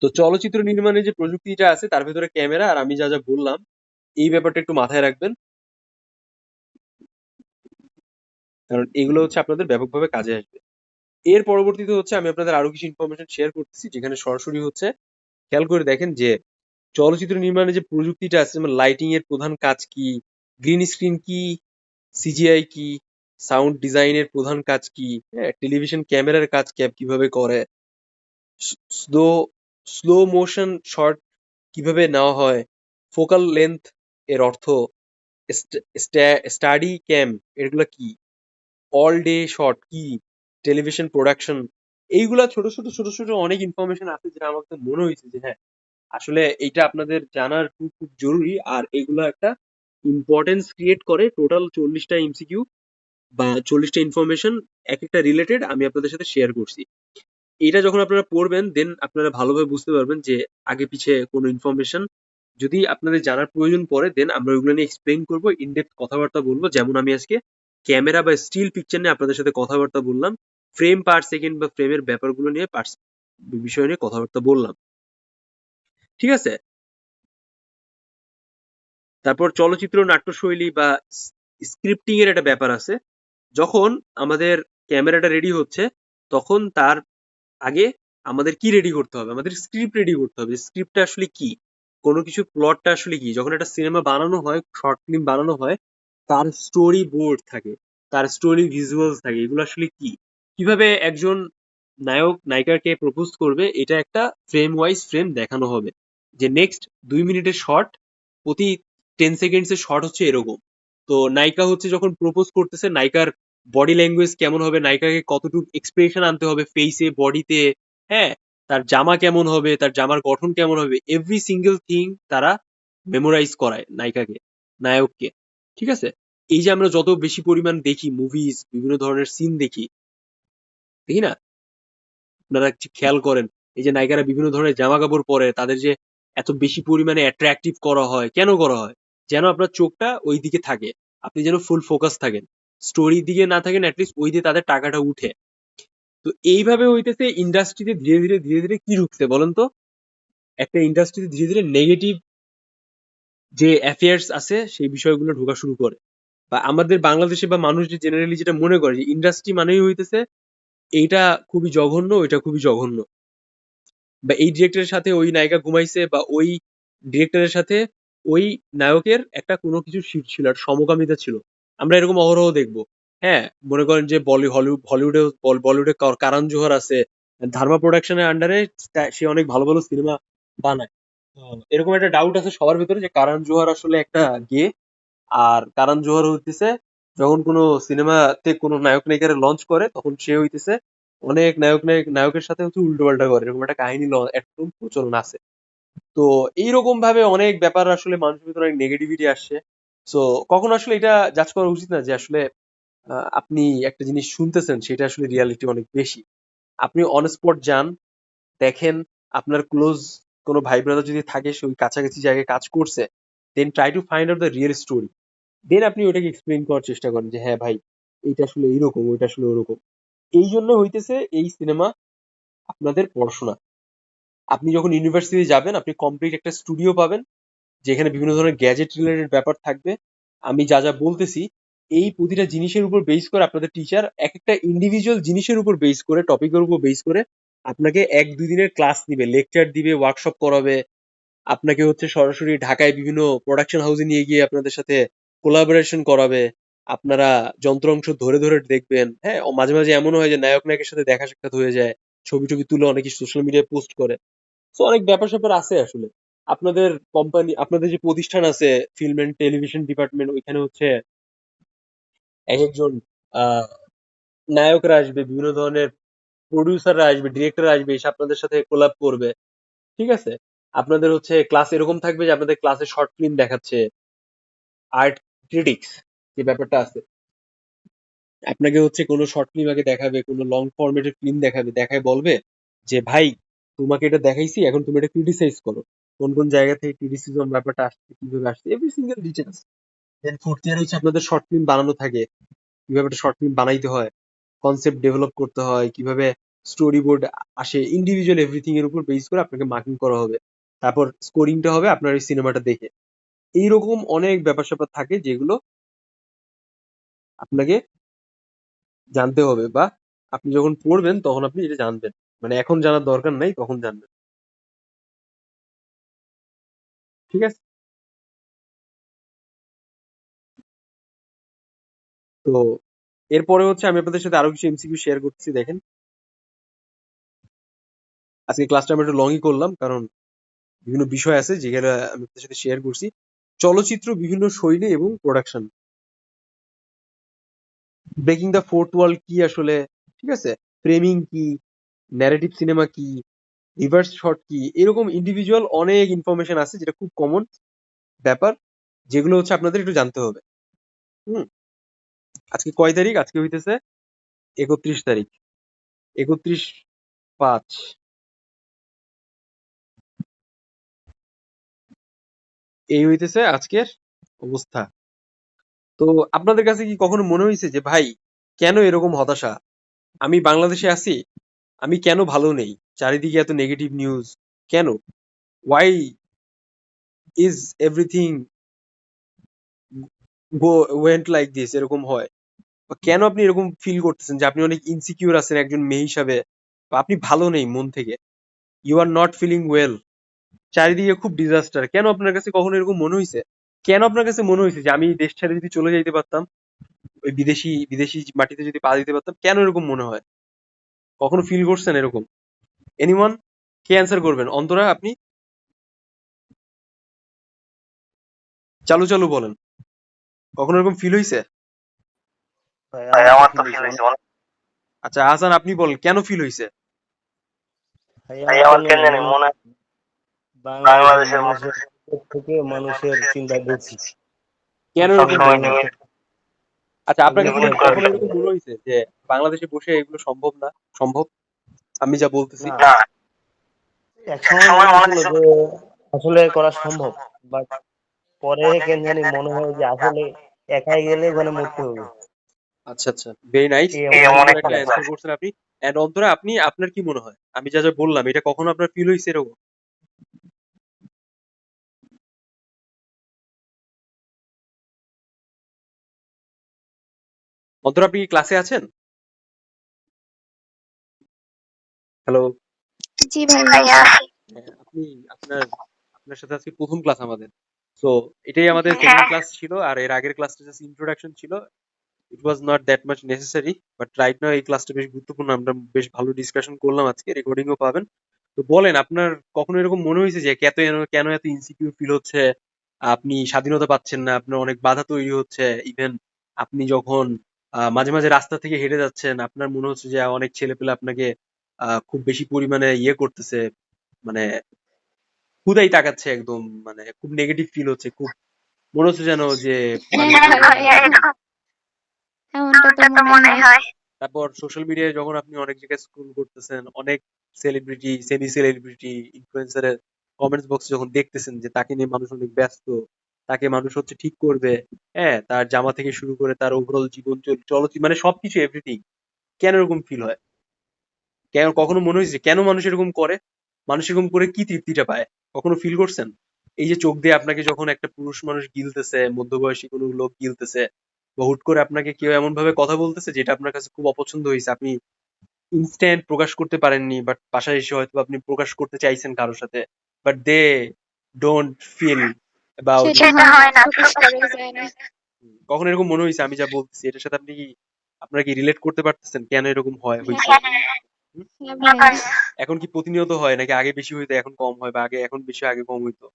তো চলচ্চিত্র নির্মাণে যে প্রযুক্তিটা আছে তার ভেতরে ক্যামেরা আর আমি যা যা বললাম, এই ব্যাপারটা একটু মাথায় রাখবেন, কারণ এগুলো হচ্ছে আপনাদের ব্যাপকভাবে কাজে আসবে। এর পরবর্তীতে হচ্ছে আমি আপনাদের আরো কিছু ইনফরমেশন শেয়ার করতেছি, যেখানে সরাসরি হচ্ছে খেয়াল করে দেখেন যে চলচ্চিত্র নির্মাণে যে প্রযুক্তিটা আছে, যেমন লাইটিং এর প্রধান কাজ কি, গ্রিন স্ক্রিন কি, সিজিআই কি, সাউন্ড ডিজাইনের প্রধান কাজ কি, হ্যাঁ টেলিভিশন ক্যামেরার কাজ কিভাবে করে, স্লো স্লো মোশন শট কিভাবে নেওয়া হয়, ফোকাল লেন্থ এর অর্থ, স্টাডি ক্যাম এগুলা কি, অল ডে শট কি, টেলিভিশন প্রোডাকশন, এইগুলা ছোট ছোট ছোট ছোট অনেক ইনফরমেশন আছে, যেটা আমার কাছে মনে হয়েছে যে হ্যাঁ আসলে এইটা আপনাদের জানার খুব খুব জরুরি। আর এগুলো একটা ইম্পর্টেন্স ক্রিয়েট করে। টোটাল 40টা এমসিকিউ বা 40টা ইনফরমেশন এক একটা রিলেটেড আমি আপনাদের সাথে শেয়ার করছি। এটা যখন আপনারা পড়বেন দেন আপনারা ভালোভাবে বুঝতে পারবেন যে আগে পিছে কোনো ইনফরমেশন যদি আপনাদের জানার প্রয়োজন পড়ে, দেন আমরা ওইগুলো নিয়ে এক্সপ্লেইন করবো, ইনডেপথ কথাবার্তা বলবো। যেমন আমি আজকে ক্যামেরা বা স্টিল পিকচার নিয়ে আপনাদের সাথে কথাবার্তা বললাম, ফ্রেম পার সেকেন্ড বা ফ্রেমের ব্যাপারগুলো নিয়ে বিষয় নিয়ে কথাবার্তা বললাম। ঠিক আছে? তারপর চলচ্চিত্র নাট্যশৈলী বা স্ক্রিপ্টিং এর একটা ব্যাপার আছে। যখন আমাদের ক্যামেরাটা রেডি হচ্ছে, তখন তার আগে আমাদের কি রেডি করতে হবে, আমাদের স্ক্রিপ্ট রেডি করতে হবে। স্ক্রিপ্টটা আসলে কি, কোনো কিছু প্লটটা আসলে কি। যখন একটা সিনেমা বানানো হয়, শর্ট ফিল্ম বানানো হয়, তার স্টোরি বোর্ড থাকে, তার স্টোরি ভিজুয়ালস থাকে, এগুলো আসলে কি, কিভাবে একজন নায়ক নায়িকাকে প্রপোজ করবে, এটা একটা ফ্রেম ওয়াইজ ফ্রেম দেখানো হবে। যে নেক্সট 2 মিনিটের শট, প্রতি 10 সেকেন্ডস এর শট হচ্ছে এরকম। তো নায়িকা হচ্ছে যখন প্রপোজ করতেছে, নায়িকার বডি ল্যাঙ্গুয়েজ কেমন হবে, নায়িকাকে কতটুকু এক্সপ্রেশন আনতে হবে ফেসে, বডিতে, হ্যাঁ তার জামা কেমন হবে, তার জামার গঠন কেমন হবে, এভরি সিঙ্গেল থিং তারা মেমোরাইজ করায় নায়িকাকে, নায়ককে। ঠিক আছে? এই যে আমরা যত বেশি পরিমাণ দেখি মুভিজ, বিভিন্ন ধরনের সিন দেখি, দেখি না, আপনারা একটু খেয়াল করেন, এই যে নায়িকারা বিভিন্ন ধরনের জামা কাপড় পরে, তাদের যে এত বেশি পরিমাণে অ্যাট্রাকটিভ করা হয়, কেন করা হয়? যেন আপনার চোখটা ওই দিকে থাকে, আপনি যেন ফুল ফোকাস থাকেন, স্টোরির দিকে না থাকেন, অ্যাটলিস্ট ওই দিয়ে তাদের টাকাটা উঠে। তো এইভাবে হইতেছে ইন্ডাস্ট্রিতে ধীরে ধীরে ধীরে ধীরে কি ঢুকছে বলেন তো, একটা ইন্ডাস্ট্রিতে ধীরে ধীরে নেগেটিভ যে অ্যাফেয়ার্স আছে সেই বিষয়গুলো ঢোকা শুরু করে। বা আমাদের বাংলাদেশে বা মানুষ যে জেনারেলি যেটা মনে করে যে ইন্ডাস্ট্রি মানেই হইতেছে এইটা খুবই জঘন্য, ওইটা খুবই জঘন্য, বা এই ডিরেক্টরের সাথে ওই নায়িকা ঘুমাইছে, বা ওই ডিরেক্টরের সাথে ওই নায়কের একটা কোনো কিছু ছিল, একটা সমকামিতা ছিল। আমরা এরকম অহরহ দেখবো। হ্যাঁ, মনে করেন যে হলিউডে বলিউডে কারণ জোহর আছে, ধর্মা প্রোডাকশনের আন্ডারে, সে অনেক ভালো ভালো সিনেমা বানায়। তো এরকম একটা ডাউট আছে সবার ভিতরে যে কারণ জোহর আসলে একটা গে। আর কারণ জোহর হইতেছে যখন কোনো সিনেমাতে কোনো নায়ক নায়িকারে লঞ্চ করে, তখন সে হইতেছে অনেক নায়কের সাথে হচ্ছে উল্টো পাল্টা করে, এরকম একটা কাহিনী একদম প্রচলন আছে। তো এইরকম ভাবে অনেক ব্যাপার আসলে মানুষের ভিতরে অনেক নেগেটিভিটি আসছে। সো কখনো আসলে এটা জাজ করা উচিত না যে আসলে আপনি একটা জিনিস শুনতেছেন সেটা আসলে রিয়ালিটি অনেক বেশি। আপনি অন স্পট যান, দেখেন আপনার ক্লোজ কোনো ভাই ব্রাদার যদি থাকে সে ওই কাছাকাছি জায়গায় কাজ করছে, then try to find out the real story. Then আপনি ওটাকে এক্সপ্লেইন করার চেষ্টা করেন যে হ্যাঁ ভাই, এইটা আসলে এইরকম, ওইটা আসলে ওরকম। এই জন্য হইতেছে এই সিনেমা আপনাদের পড়াশোনা। আপনি যখন ইউনিভার্সিটি যাবেন আপনি কমপ্লিট একটা স্টুডিও পাবেন যেখানে বিভিন্ন ধরনের গ্যাজেট রিলেটেড ব্যাপার থাকবে। আমি যা যা বলতেছি এই প্রতিটা জিনিসের উপর বেস করে আপনাদের টিচার এক একটা ইন্ডিভিজুয়াল জিনিসের উপর বেস করে, টপিকের উপর বেস করে আপনাকে 1-2 দিনের ক্লাস নিবে, লেকচার দিবে, ওয়ার্কশপ করাবে। আপনাকে হচ্ছে সরাসরি ঢাকায় বিভিন্ন প্রোডাকশন হাউসে নিয়ে গিয়ে আপনাদের সাথে কোলাবোরেশন করাবে। আপনারা যন্ত্র অংশ ধরে ধরে দেখবেন। হ্যাঁ, ও মাঝে মাঝে এমনও হয় যে নায়ক নায়কের সাথে দেখা সাক্ষাৎ হয়ে যায়, ছবি টবি তুলে অনেকে সোশ্যাল মিডিয়ায় পোস্ট করে। তো অনেক ব্যাপার স্যাপার আছে আসলে। আপনাদের কোম্পানি, আপনাদের যে প্রতিষ্ঠান আছে ফিল্ম এন্ড টেলিভিশন ডিপার্টমেন্ট, ওইখানে হচ্ছে এক একজন আহ নায়করা আসবে, বিভিন্ন ধরনের প্রডিউসাররা আসবে, ডিরেক্টর আসবে, এসে আপনাদের সাথে কোলাব করবে। ঠিক আছে? আপনাদের হচ্ছে ক্লাস এরকম থাকবে যে আপনাদের ক্লাসে শর্ট ফিল্ম দেখাচ্ছে, আর্ট ক্রিটিক্স যে ব্যাপারটা আছে, আপনাকে হচ্ছে কোনো শর্ট ফিল্ম আগে দেখাবে, কোনো লং ফরম্যাটের ফিল্ম দেখাবে, দেখায় বলবে যে ভাই তোমাকে এটা দেখাইছি, এখন তুমি এটা ক্রিটিসাইজ করো। কোন কোন জায়গা থেকে ক্রিটিসিজম ব্যাপারটা আসছে, কিভাবে আসছে, এভরি সিঙ্গেল ডিটেলস। দেন ফোর্থ ইয়ার হচ্ছে আপনাদের শর্ট ফিল্ম বানানো থাকে, কিভাবে একটা শর্ট ফিল্ম বানাইতে হয়, কনসেপ্ট ডেভেলপ করতে হয়, কিভাবে স্টোরি বোর্ড আসে, ইন্ডিভিজুয়াল এভরিথিং এর উপর বেস করে আপনাকে মার্কিং করা হবে। তারপর স্কোরিংটা হবে আপনার এই সিনেমাটা দেখে। এইরকম অনেক ব্যাপার স্যাপার থাকে যেগুলো আপনাকে জানতে হবে, বা আপনি যখন পড়বেন তখন আপনি এটা জানবেন। মানে এখন জানার দরকার নাই, তখন জানবেন। ঠিক আছে? তো এরপরে হচ্ছে আমি আপনাদের সাথে আরো কিছু এমসিকিউ শেয়ার করতেছি, দেখেন। আজকে ক্লাসটা আমি একটু লংই করলাম কারণ বিভিন্ন বিষয় আছে যেগুলো আমি আপনাদের সাথে শেয়ার করছি। চলচ্চিত্র বিভিন্ন শৈলী এবং প্রোডাকশন, ব্রেকিং দ্য ফোর্থ ওয়াল কি আসলে, ঠিক আছে, ফ্রেমিং কি, ন্যারেটিভ সিনেমা কি, রিভার্স শট কি, এরকম ইন্ডিভিজুয়াল অনেক ইনফরমেশন আছে যেটা খুব কমন ব্যাপার, যেগুলো হচ্ছে আপনাদের একটু জানতে হবে। হুম। আজকে কয় তারিখ? আজকে হইতেছে 31 তারিখ, 31/5। এই হইতেছে আজকের অবস্থা। তো আপনাদের কাছে কি কখনো মনে হয়েছে যে ভাই কেন এরকম হতাশা? আমি বাংলাদেশে আছি, আমি কেন ভালো নেই? চারিদিকে এত নেগেটিভ নিউজ কেন? Why is everything go went like this, এরকম হয়? বা কেন আপনি এরকম ফিল করতেছেন যে আপনি অনেক ইনসিকিউর আছেন একজন মেয়ে হিসাবে, বা আপনি ভালো নেই মন থেকে, you are not feeling well, চারিদিকে খুব ডিজাস্টার? কেন আপনার কাছে কখনো এরকম মনে হয়েছে? কেন আপনার কাছে মনে হয়েছে যে আমি এই দেশ ছেড়ে যদি চলে যাইতে পারতাম, ওই বিদেশি বিদেশি মাটিতে যদি পা দিতে পারতাম, কেন এরকম মনে হয়? কখনো ফিল করছেন এরকম? এনিওয়ান? কে অ্যান্সার করবেন? অন্তরা, আপনি? চালু চালু বলেন। কখনো এরকম ফিল হয়েছে? ভাই আমার তো ফিল হয়েছে অনেক। আচ্ছা হাসান, আপনি বলেন কেন ফিল হয়েছে? ভাই ভাই আমার আমার কেন কেন জানি জানি মনে মনে হয় হয় বাংলাদেশের বাংলাদেশের মানুষের মানুষ থেকে মানুষের চিন্তা বেশি। কেন এরকম সবসময় মনে হয়? নেগেটিভ আচ্ছা, আপনার কাছে নেগেটিভ কি কখনো এরকম মনে হয়েছে যে বাংলাদেশে বসে এগুলো সম্ভব না? সম্ভব আমি যা বলতেছি? না। না। এক সময় মনে হয়েছিল যে আসলে করা সম্ভব, বাট পরে কেন জানি মনে হয় যে আসলে একাই গেলে ওখানে মরতে হবে। আচ্ছা আচ্ছা, ভেরি নাইস, এই খুব এমন সুন্দর একটা একটা ব্যাপার। অ্যান্সার করছেন আপনি। এন্ড অন্তরা, আপনি, আপনার কি মনে হয় আমি যা যা বললাম এটা কখনো আপনার ফিল হয়েছে এরকম? অন্তরা, আপনি কি ক্লাসে আছেন? হ্যালো? জি ভাইয়া আছি। আপনি, আপনার আপনার সাথে আজকে প্রথম ক্লাস আমাদের। সো এটাই আমাদের হ্যাঁ। সেকেন্ড ক্লাস ছিল, আর এর আগের ক্লাসটা জাস্ট ইন্ট্রোডাকশন ছিল। It was not that much necessary, but right now এই ক্লাসটা বেশ গুরুত্বপূর্ণ। আমরা বেশ ভালো ডিসকাশন করলাম, আজকে রেকর্ডিংও পাবেন। তো বলেন, আপনার কখনো এরকম মনে হয়েছে যে কেন এত ইনসিকিউর ফিল হচ্ছে? আপনি স্বাধীনতা পাচ্ছেন না, আপনার অনেক বাধা তৈরি হচ্ছে, ইভেন আপনি যখন মাঝে মাঝে রাস্তা থেকে হেঁটে যাচ্ছেন আপনার মনে হচ্ছে যে অনেক ছেলেপেলে আপনাকে খুব বেশি পরিমাণে ইয়ে করতেছে, মানে হুদাই তাকাচ্ছে একদম, মানে খুব নেগেটিভ ফিল হচ্ছে, খুব মনে হচ্ছে যেন যে হ্যাঁ মানে ভাইয়া, এমনটা তো মনে হয়। তারপর সোশ্যাল মিডিয়ায় যখন আপনি অনেক জায়গায় স্ক্রল করতেছেন, অনেক সেলিব্রিটি, সেমি সেলিব্রিটি, ইনফ্লুয়েন্সারের কমেন্টস বক্স যখন দেখতেছেন যে তাকে নিয়ে মানুষ অনেক ব্যস্ত, তাকে মানুষ হচ্ছে ঠিক করবে, হ্যাঁ, তার জামা থেকে শুরু করে তার ওভারঅল জীবন চলচ্চিত্র মানে সবকিছু এভরিথিং, কেন এরকম ফিল হয়? কেন কখনো মনে হয়েছে কেন মানুষ এরকম করে? মানুষ এরকম করে কি তৃপ্তিটা পায়? কখনো ফিল করছেন? এই যে চোখ দিয়ে আপনাকে যখন একটা পুরুষ মানুষ গিলতেছে, মধ্যবয়সী কোনো লোক গিলতেছে, বা হুট করে আপনাকে কেউ এমন ভাবে কথা বলতেছে যেটা আপনার কাছে খুব অপছন্দ হয়েছে, আপনি ইনস্ট্যান্ট প্রকাশ করতে পারেননি, বাট বাসায় এসে হয়তো আপনি প্রকাশ করতে চাইছেন কারোর সাথে, but they don't feel about সেটা ইট। হয় না, প্রকাশ করাই যায় না। কখনো এরকম মনে হয়েছে আমি যা বলতেছি এটার সাথে আপনি কি আপনারা কি রিলেট করতে পারতেছেন কেন এরকম হয় হ্যাঁ, হয়েছে? হুম? হ্যাঁ ভাইয়া, এখন কি প্রতিনিয়ত হয় নাকি আগে বেশি হইতো এখন কম হয়, বা আগে এখন বেশি আগে কম হইতো?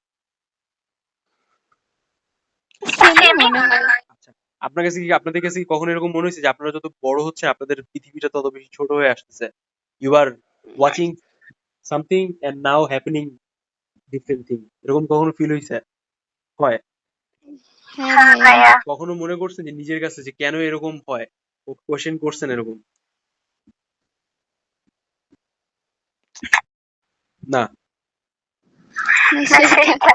সেমই মনে হয়। আচ্ছা, আপনাদের কাছে কি কখনো এরকম মনে হয়েছে যে আপনারা যত বড় হচ্ছেন আপনাদের পৃথিবীটা তত বেশি ছোট হয়ে আসতেছে? You are watching something and now happening different thing, এরকম কখনো ফিল হয়েছে? হয়? হ্যাঁ ভাইয়া, কখনো মনে করছেন যে নিজের কাছে যে কেন এরকম হয়? কোয়েশ্চেন করছেন এরকম? না? না সেটা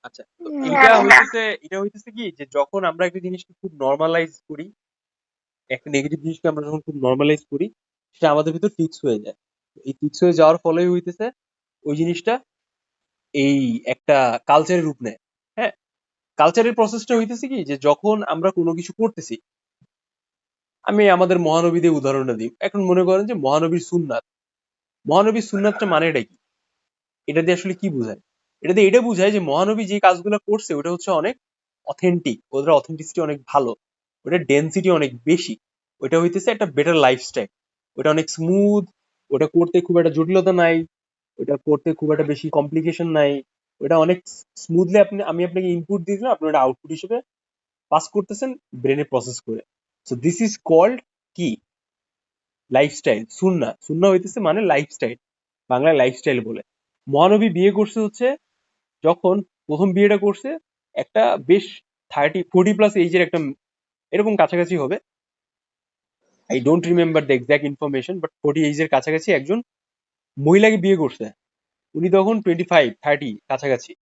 আচ্ছা, তো না ভাইয়া। এটা হইতেছে কি যে যখন আমরা একটা জিনিসকে খুব নর্মালাইজ করি, একটা নেগেটিভ জিনিসকে আমরা যখন খুব নর্মালাইজ করি, সেটা আমাদের ভিতর ফিক্স হয়ে যায়। এই ফিক্স হয়ে যাওয়ার ফলেই হইতেছে ওই জিনিসটা এই একটা কালচারের রূপ নেয়। হ্যাঁ, কালচারের প্রসেসটা হইতেছে কি যে যখন আমরা কোনো কিছু করতেছি, আমি আমাদের মহানবীদের উদাহরণটা দিই। এখন মনে করেন যে মহানবীর সুন্নাতটা মানেটা কি? এটা দিয়ে আসলে কি বোঝায়? এটা দিয়ে এটা বোঝায় যে মহানবী যে কাজগুলো করছে ওটা হচ্ছে অনেক অথেন্টিক, ওদের অথেন্টিসিটি অনেক ভালো, ওটার ডেনসিটি অনেক বেশি, ওইটা হইতেছে একটা বেটার লাইফস্টাইল, ওটা অনেক স্মুথ, ওটা করতে খুব একটা জটিলতা নাই, ওটা করতে খুব একটা বেশি কমপ্লিকেশন নাই, ওটা অনেক স্মুথলি আমি আপনাকে ইনপুট দিয়ে দিলাম, আপনি ওটা আউটপুট হিসেবে পাস করতেছেন ব্রেনে প্রসেস করে। সো দিস ইজ কল্ড কি? লাইফস্টাইল। সুন্না হইতেছে মানে লাইফস্টাইল, বাংলায় লাইফস্টাইল বলে। মহানবী বিয়ে করছে হচ্ছে যখন প্রথম বিয়েটা করছে একটা বেশ 40+ এইজের একটা এরকম কাছাকাছি হবে, I don't remember the exact information, but 40 এইজের কাছাকাছি একজন মহিলাকে বিয়ে করছে। উনি তখন 25-30 কাছাকাছি।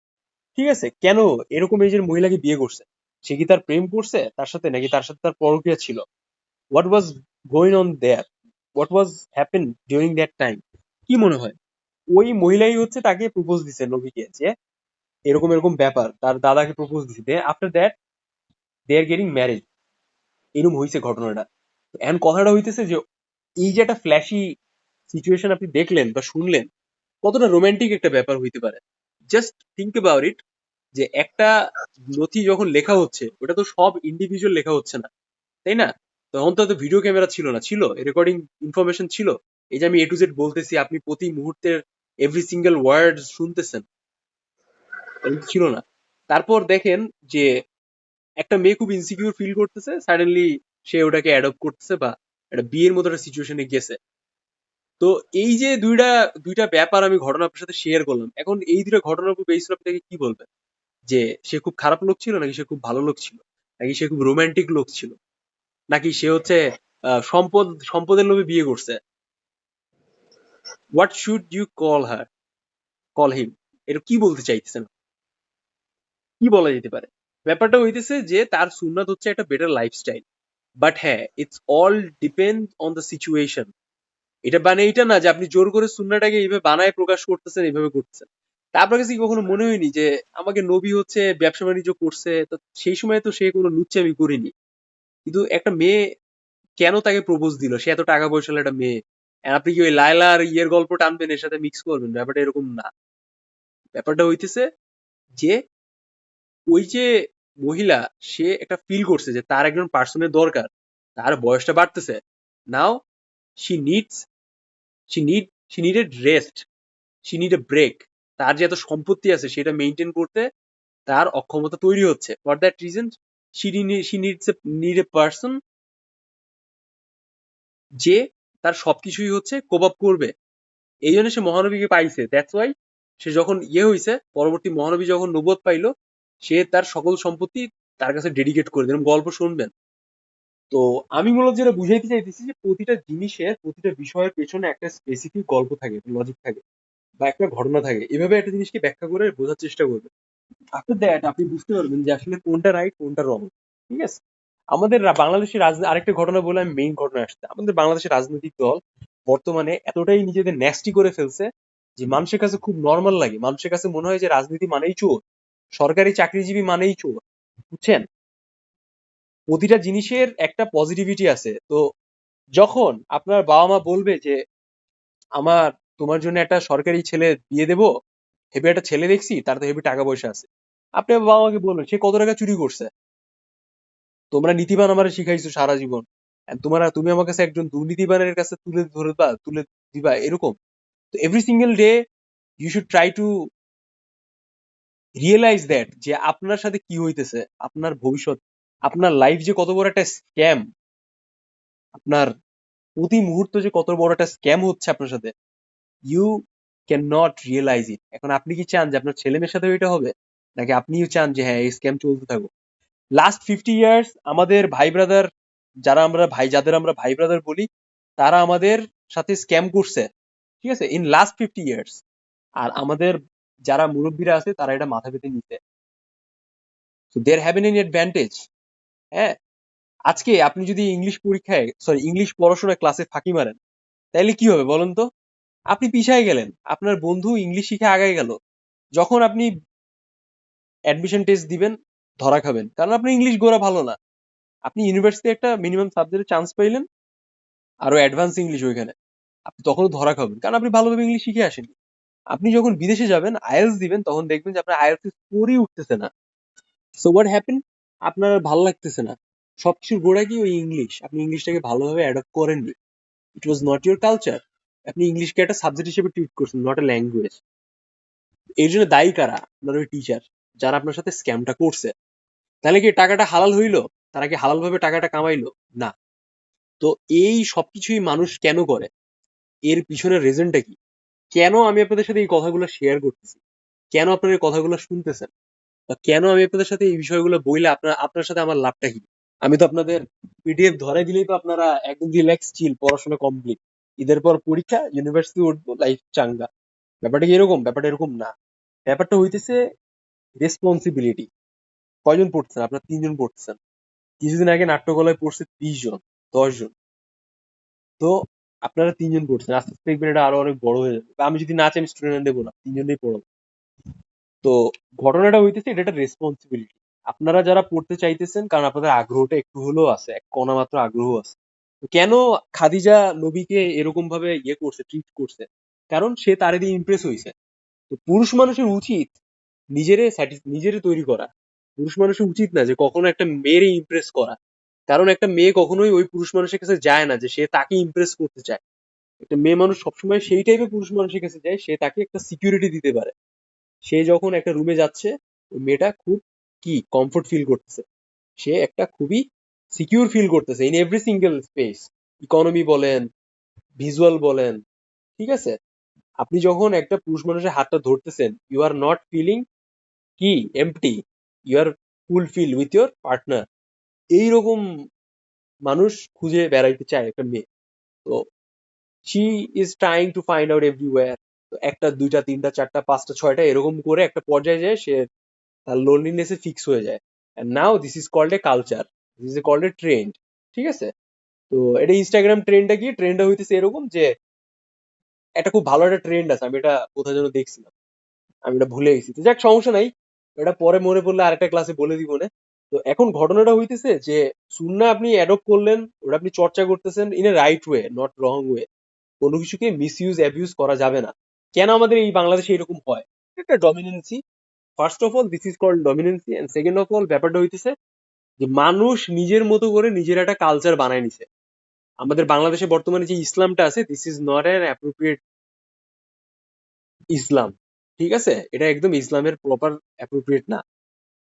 ঠিক আছে, কেন এরকম এজের মহিলাকে বিয়ে করছে? সে কি তার প্রেম করছে তার সাথে, নাকি তার সাথে তার পরকীয়া ছিল? What was going on their? What was happen during that time? কি মনে হয়? ওই মহিলাই হচ্ছে তাকে প্রপোজ দিছে নবীকে, যে এরকম এরকম ব্যাপার, তার দাদাকে প্রপোজ দিছে, after that they are getting marriage, এরকম হয়েছে ঘটনাটা। এখন কথাটা হইতেছে যে এই যে একটা ফ্ল্যাশি সিচুয়েশন আপনি দেখলেন বা শুনলেন, কতটা রোমান্টিক একটা ব্যাপার হইতে পারে। জাস্ট থিঙ্ক অ্যাবাউট ইট, যে একটা নথি যখন লেখা হচ্ছে ওটা তো সব ইন্ডিভিজুয়াল লেখা হচ্ছে না, তাই না? তখন তো ভিডিও ক্যামেরা ছিল না, ছিল রেকর্ডিং ইনফরমেশন ছিল, এই যে আমি A to Z বলতেছি আপনি প্রতি মুহূর্তের এভরি সিঙ্গেল ওয়ার্ড শুনতেছেন, এরকম ছিল না। তারপর দেখেন যে একটা মেয়ে খুব ইনসিকিউর ফিল করতেছে, সাডেনলি সে ওটাকে অ্যাডপ্ট করতেছে, বা একটা বিয়ের মতো একটা সিচুয়েশনে গেছে। তো এই যে দুইটা দুইটা ব্যাপার আমি ঘটনা আপনার সাথে শেয়ার করলাম, এখন এই দুইটা ঘটনার উপর বেস করে আপনাকে কি বলবেন? যে সে খুব খারাপ লোক ছিল, নাকি সে খুব ভালো লোক ছিল, নাকি সে খুব রোমান্টিক লোক ছিল, নাকি সে হচ্ছে সম্পদের লোভে বিয়ে করছে? What should you call him? এটা কি বলতে চাইতেছেন? কি বলা যেতে পারে? ব্যাপারটা হইতেছে যে তার সুন্নাত হচ্ছে একটা বেটার লাইফস্টাইল, বাট হ্যাঁ, it's all depend on the situation. এটা মানে এটা না যে আপনি জোর করে সুন্নাটাকে এইভাবে বানায় প্রকাশ করতেছেন, এইভাবে করতেছেন। তা আপনার কাছে কি কখনো মনে হয়নি যে আমাকে নবী হচ্ছে ব্যবসা বাণিজ্য করছে, তো সেই সময় তো সে কোনো লুচ্চামি করিনি, কিন্তু একটা মেয়ে কেন তাকে প্রপোজ দিল? সে এত টাকা পয়সার একটা মেয়ে, আর আপনি কি ওই লায়লা আর ইয়ের গল্প টানবেন এর সাথে মিক্স করবেন? ব্যাপারটা এরকম না। ব্যাপারটা হইতেছে যে ওই যে মহিলা, সে একটা ফিল করছে যে তার একজন পার্সনের দরকার, তার বয়সটা বাড়তেছে, now she needs she need she needed rest, she need a break. তার যে এত সম্পত্তি আছে সেটা মেনটেন করতে তার অক্ষমতা তৈরি হচ্ছে, for that reason she need a person যে তার সবকিছুই হচ্ছে কোপ আপ করবে। এই জন্য সে মহানবীকে পাইছে, দ্যাটস ওয়াই সে যখন হইছে, পরবর্তী মহানবী যখন নবুয়ত পাইলো, সে তার সকল সম্পত্তি তার কাছে ডেডিকেট করে দিল। গল্প শুনবেন। তো আমি মূলত যেটা বুঝাইতে চাইতেছি যে প্রতিটা জিনিসের, প্রতিটা বিষয়ের পেছনে একটা স্পেসিফিক গল্প থাকে, লজিক থাকে বা একটা ঘটনা থাকে। এভাবে একটা জিনিসকে ব্যাখ্যা করে বোঝার চেষ্টা করবেন। আফটার দ্যাট আপনি বুঝতে পারবেন যে আসলে কোনটা রাইট কোনটা রং। ঠিক আছে? আমাদের বাংলাদেশের রাজনীতি, আরেকটা ঘটনা বলে আমি মেইন ঘটনা আসছে। আমাদের বাংলাদেশের রাজনৈতিক দল বর্তমানে এতটাই নিজেদের ন্যাস্টি করে ফেলছে যে মানুষের কাছে খুব নর্মাল লাগে। মানুষের কাছে মনে হয় যে রাজনীতি মানেই চোর, সরকারি চাকরিজীবী মানেই চোর। বুঝছেন? প্রতিটা জিনিসের একটা পজিটিভিটি আছে। তো যখন আপনার বাবা মা বলবে যে আমার তোমার জন্য একটা সরকারি ছেলে বিয়ে দেবো, হেবি একটা ছেলে দেখছি, তার তো হেবি টাকা পয়সা আছে, আপনি আপনার বাবা মাকে বলবেন সে কত টাকা চুরি করছে। তোমরা নীতিবান আমার শিখাইছো সারা জীবন, and তুমি আমার কাছে একজন দুর্নীতিবানের কাছে তুলে দিবা এরকম? তো every single day you should try to realise that যে আপনার সাথে কি হইতেছে, আপনার ভবিষ্যৎ, আপনার লাইফ যে কত বড় একটা স্ক্যাম, আপনার প্রতি মুহূর্ত যে কত বড় একটা স্ক্যাম হচ্ছে আপনার সাথে, ইউ ক্যান নট রিয়েলাইজ ইট। এখন আপনি কি চান যে আপনার ছেলে মেয়ের সাথে এটা হবে, নাকি আপনিও চান যে হ্যাঁ এই স্ক্যাম চলতে থাকুক? লাস্ট 50 ইয়ার্স আমাদের ভাই ব্রাদার, যাদের আমরা ভাই ব্রাদার বলি, তারা আমাদের সাথে স্ক্যাম করছে। ঠিক আছে? In last 50 years. আর আমাদের যারা মুরব্বীরা আছে তারা এটা মাথা পেতে নিতে, so there haven an advantage. হ্যাঁ, আজকে আপনি যদি ইংলিশ পড়াশোনায় ক্লাসে ফাঁকি মারেন, তাইলে কি হবে বলেন তো? আপনি পিছায় গেলেন, আপনার বন্ধু ইংলিশ শিখে আগায় গেল। যখন আপনি অ্যাডমিশন টেস্ট দিবেন, ধরা খাবেন, কারণ আপনার ইংলিশ গোড়া ভালো না। আপনি ইউনিভার্সিটি একটা মিনিমাম সাবজেক্টে চান্স পাইলেন, আরো অ্যাডভান্স ইংলিশ ওইখানে, আপনি তখনও ধরা খাবেন, কারণ আপনি ভালোভাবে ইংলিশ শিখে আসেন। আপনি যখন বিদেশে যাবেন, আইএলটিএস দিবেন, তখন দেখবেন যে আপনার আইএলটিএস স্কোরই উঠতেছে না। So what happen? আপনার আর ভালো লাগতেছে না। সবকিছুর গোড়া কি? ওই ইংলিশ। আপনি ইংলিশটাকে ভালোভাবে অ্যাডপ্ট করেননি। ইট ওয়াজ নট ইউর কালচার। আপনি ইংলিশকে একটা সাবজেক্ট হিসেবে ট্রিট করছেন, নট এ ল্যাঙ্গুয়েজ। এর জন্য দায়ী কারা? আপনার ওই টিচার, যারা আপনার সাথে স্ক্যামটা করছে। তাহলে কি টাকাটা হালাল হইলো? তারা কি হালাল ভাবে টাকাটা কামাইলো? না। তো এই সবকিছুই মানুষ কেন করে? এর পিছনের রিজনটা কি? কেন আমি আপনাদের সাথে এই কথাগুলো শেয়ার করতেছি? কেন আপনারা এই কথাগুলো শুনতেছেন? বা কেন আমি আপনাদের সাথে এই বিষয়গুলো বইলে আপনার সাথে আমার লাভটা কি? আমি তো আপনাদের পিডিএফ ধরাই দিলেই তো আপনারা একদম রিল্যাক্স চিল, পড়াশোনা কমপ্লিট, ঈদের পর পরীক্ষা, ইউনিভার্সিটি উঠবো, লাইফ চাঙ্গা। ব্যাপারটা কি এরকম? ব্যাপারটা এরকম না। ব্যাপারটা হইতেছে রেসপন্সিবিলিটি। কয়জন পড়তেছেন? আপনার 3 জন পড়তেছেন। কিছুদিন আগে নাট্যকলায় পড়ছে 30 জন, 10 জন। তো আপনারা 3 জন পড়ছেন, আস্তে আস্তে দেখবেন এটা আরো অনেক বড় হয়ে যাবে। বা আমি যদি না চাই, আমি স্টুডেন্ট দেবো না, 3 জনেই পড়াবো। তো ঘটনাটা হইতেছে এটা একটা রেসপন্সিবিলিটি। আপনারা যারা পড়তে চাইতেছেন, কারণ আপনাদের আগ্রহটা একটু হলেও আছে, এক কণা মাত্র আগ্রহ আছে। তো কেন খাদিজা নবীকে এরকম ভাবে করছে, ট্রিট করছে? কারণ সে তারে দিয়ে ইমপ্রেস হয়েছে। তো পুরুষ মানুষের উচিত নিজেরে তৈরি করা। পুরুষ মানুষের উচিত না যে কখনো একটা মেয়েরে ইমপ্রেস করা। কারণ একটা মেয়ে কখনোই ওই পুরুষ মানুষের কাছে যায় না যে সে তাকে ইমপ্রেস করতে চায়। একটা মেয়ে মানুষ সবসময় সেই টাইপের পুরুষ মানুষের কাছে যায়, সে তাকে একটা সিকিউরিটি দিতে পারে। সে যখন একটা রুমে যাচ্ছে, ওই মেয়েটা খুব কমফোর্ট ফিল করতেছে, সে একটা খুবই সিকিউর ফিল করতেছে in every single space. Economy বলেন, ভিজুয়াল বলেন। ঠিক আছে? আপনি যখন একটা পুরুষ মানুষের হাতটা ধরতেছেন, you are not feeling empty, you are fulfil with your partner. এইরকম মানুষ খুঁজে বেড়াইতে চায় একটা মেয়ে। তো she is trying to find out everywhere. তো একটা, দুইটা, তিনটা, চারটা, পাঁচটা, ছয়টা, এরকম করে একটা পর্যায়ে যায় সে তার লোনলিনেসে ফিক্স হয়ে যায়। And now this is called a culture, this is called a trend. ঠিক আছে? তো এটা ইনস্টাগ্রাম ট্রেন্ডটা কি? ট্রেন্ডটা হইতেছে এরকম যে একটা খুব ভালো একটা ট্রেন্ড আছে, আমি এটা কোথায় যেন দেখছিলাম, আমি এটা ভুলে গেছি। তো যাক, সমস্যা নাই, এটা পরে মনে পড়লে আরেকটা ক্লাসে বলে দিব না। তো এখন ঘটনাটা হইতেছে যে সুন্নাহ আপনি অ্যাডপ্ট করলেন, ওটা আপনি চর্চা করতেছেন in a right way, not wrong way. কোনো কিছুকে মিসইউজ অ্যাবিউজ করা যাবে না। কেন আমাদের এই বাংলাদেশে এরকম হয়? একটা dominancy. First of all this is called dominancy, and second of all ব্যাপারটা হইতেছে যে মানুষ নিজের মতো করে নিজের একটা কালচার বানায় নিছে। আমাদের বাংলাদেশে বর্তমানে যে ইসলামটা আছে, this is not an appropriate Islam. ঠিক আছে? এটা একদম ইসলামের প্রপার অ্যাপ্রোপ্রিয়েট না।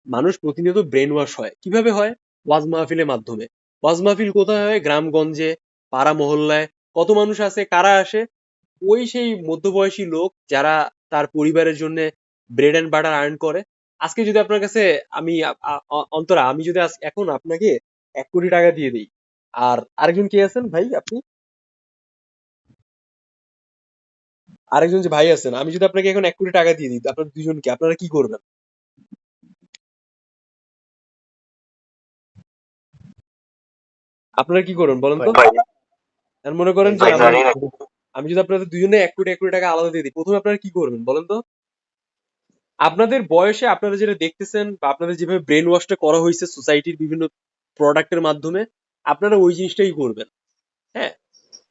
মানুষ প্রতিনিয়ত ব্রেন ওয়াশ হয়। কিভাবে হয়? ওয়াজ মাহফিলের মাধ্যমে। ওয়াজ মাহফিল কোথায় হয়? গ্রামগঞ্জে, পাড়া মহল্লায়। কত মানুষ আছে? কারা আসে? ওই সেই মধ্যবয়সী লোক যারা তার পরিবারের জন্য ব্রেড এন্ড বাটার আর্ন করে। আজকে যদি আপনার কাছে আমি অন্তরা, আমি যদি এখন আপনাকে 1 কোটি টাকা দিয়ে দিই, আর আরেকজন কে আছেন ভাই আপনি, আরেকজন যে ভাই আছেন, আমি যদি আপনাকে এখন 1 কোটি টাকা দিয়ে দিই আপনার দুজনকে, আপনারা কি করবেন? আপনারা কি করবেন বলেন তো? ভাই আর মনে করেন যে ভাই জানি না। আমি যদি আপনাদের দুজনে 1 কোটি 1 কোটি টাকা আলাদা দিয়ে দিই, প্রথমে আপনারা কি করবেন বলেন তো? আপনাদের বয়সে আপনারা যেটা দেখতেছেন বা আপনাদের যেভাবে ব্রেন ওয়াশটা করা হয়েছে সোসাইটির বিভিন্ন প্রোডাক্টের মাধ্যমে, আপনারা ওই জিনিসটাই করবেন। হ্যাঁ,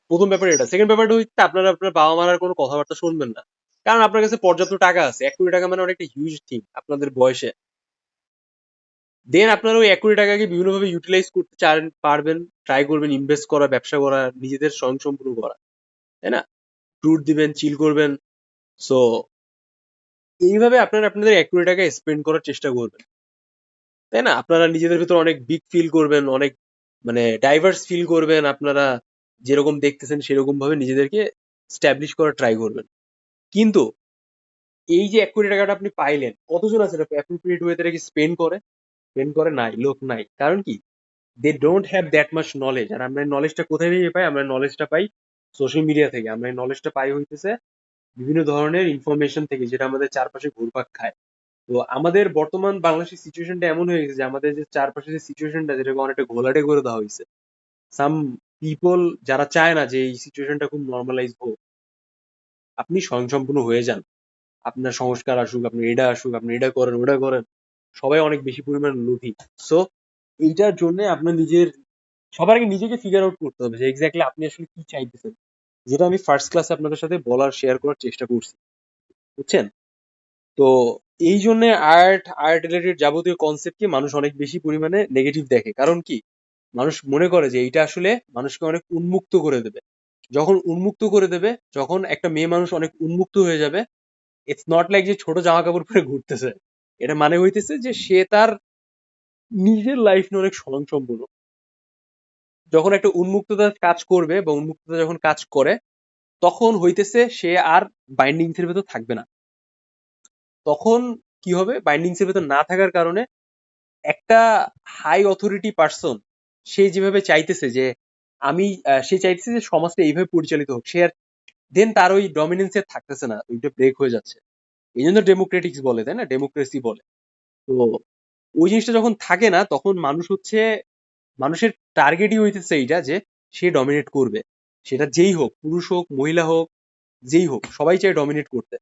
প্রথম ব্যাপার এটা। সেকেন্ড ব্যাপারটা হচ্ছে আপনারা আপনার বাবা মার আর কোনো কথাবার্তা শুনবেন না, কারণ আপনার কাছে পর্যাপ্ত টাকা আছে। 1 কোটি টাকা মানে অনেকটা হিউজ থিং আপনাদের বয়সে। দেন আপনারা ওই 1 কোটি টাকাকে বিভিন্নভাবে ইউটিলাইজ করতে পারবেন, ট্রাই করবেন ইনভেস্ট করা, ব্যবসা করা, নিজেদের স্বয়ংসম্পূর্ণ করা, তাই না? ট্যুর দিবেন, চিল করবেন। সো এইভাবে আপনারা আপনাদের 1 কোটি টাকা স্পেন্ড করার চেষ্টা করবেন, তাই না? আপনারা নিজেদের ভিতর অনেক বিগ ফিল করবেন, অনেক মানে ডাইভার্স ফিল করবেন। আপনারা যেরকম দেখতেছেন সেরকম ভাবে নিজেদেরকে স্ট্যাবলিশ করার ট্রাই করবেন। কিন্তু এই যে 1 কোটি টাকাটা আপনি পাইলেন, কতজন আছে এটা অ্যাপ্রোপ্রিয়েট ওয়েতে রেখে স্পেন্ড করে নাই, লোক নাই। কারণ কি? They don't have that much knowledge. আর আমরা নলেজটা কোথায় থেকে পাই? আমরা নলেজটা পাই সোশ্যাল মিডিয়া থেকে। আমরা নলেজটা পাই হইতেছে বিভিন্ন ধরনের ইনফরমেশন থেকে, যেটা আমাদের চারপাশে ঘুরপাক খায়। তো আমাদের বর্তমান বাংলাদেশের সিচুয়েশনটা এমন হয়ে গেছে যে আমাদের যে চারপাশে যে সিচুয়েশনটা, যেটাকে অনেকটা ঘোলাটে করে দেওয়া হয়েছে। সাম পিপল যারা চায় না যে এই সিচুয়েশনটা খুব নর্মালাইজ হোক, আপনি স্বয়ংসম্পূর্ণ হয়ে যান, আপনার সংস্কার আসুক, আপনি এটা আসুক, আপনি এটা করেন, ওটা করেন, সবাই অনেক বেশি পরিমাণ লোভী। সো এইটার জন্য আপনার সবার আগে নিজেকে ফিগার আউট করতে হবে যে এক্স্যাক্টলি আপনি আসলে কি চাইতেছেন, যেটা আমি ফার্স্ট ক্লাসে আপনাদের সাথে বলার, শেয়ার করার চেষ্টা করছি, বুঝছেন? তো এই জন্য আর্ট রিলেটেড যাবতীয় কনসেপ্টকে মানুষ অনেক বেশি পরিমাণে নেগেটিভ দেখে। কারণ কি? মানুষ মনে করে যে এইটা আসলে মানুষকে অনেক উন্মুক্ত করে দেবে। যখন উন্মুক্ত করে দেবে, যখন একটা মেয়ে মানুষ অনেক উন্মুক্ত হয়ে যাবে, ইটস নট লাইক যে ছোট জামা কাপড় পরে ঘুরতেছে। এটা মানে হইতেছে যে সে তার নিজের লাইফ নিয়ে অনেক স্বয়ংসম্পূর্ণ। যখন একটা উন্মুক্ততা কাজ করবে বা উন্মুক্ততা যখন কাজ করে, তখন হইতেছে সে আর বাইন্ডিংস এর ভেতর থাকবে না। তখন কি হবে? বাইন্ডিংস এর ভেতর না থাকার কারণে একটা হাই অথরিটি পার্সন, সে যেভাবে চাইতেছে যে সে চাইতেছে যে সমাজটা এইভাবে পরিচালিত হোক, সে আর দেন তার ওই ডমিনেন্সে থাকতেছে না, ওইটা ব্রেক হয়ে যাচ্ছে। এই জন্য ডেমোক্রেটিক্স বলে, তাই না? ডেমোক্রেসি বলে। তো ওই জিনিসটা যখন থাকে না, তখন মানুষের টার্গেটই হইতেছে এইটা যে সে ডমিনেট করবে। সেটা যেই হোক, পুরুষ হোক, মহিলা হোক, যেই হোক, সবাই চায় ডমিনেট করতে।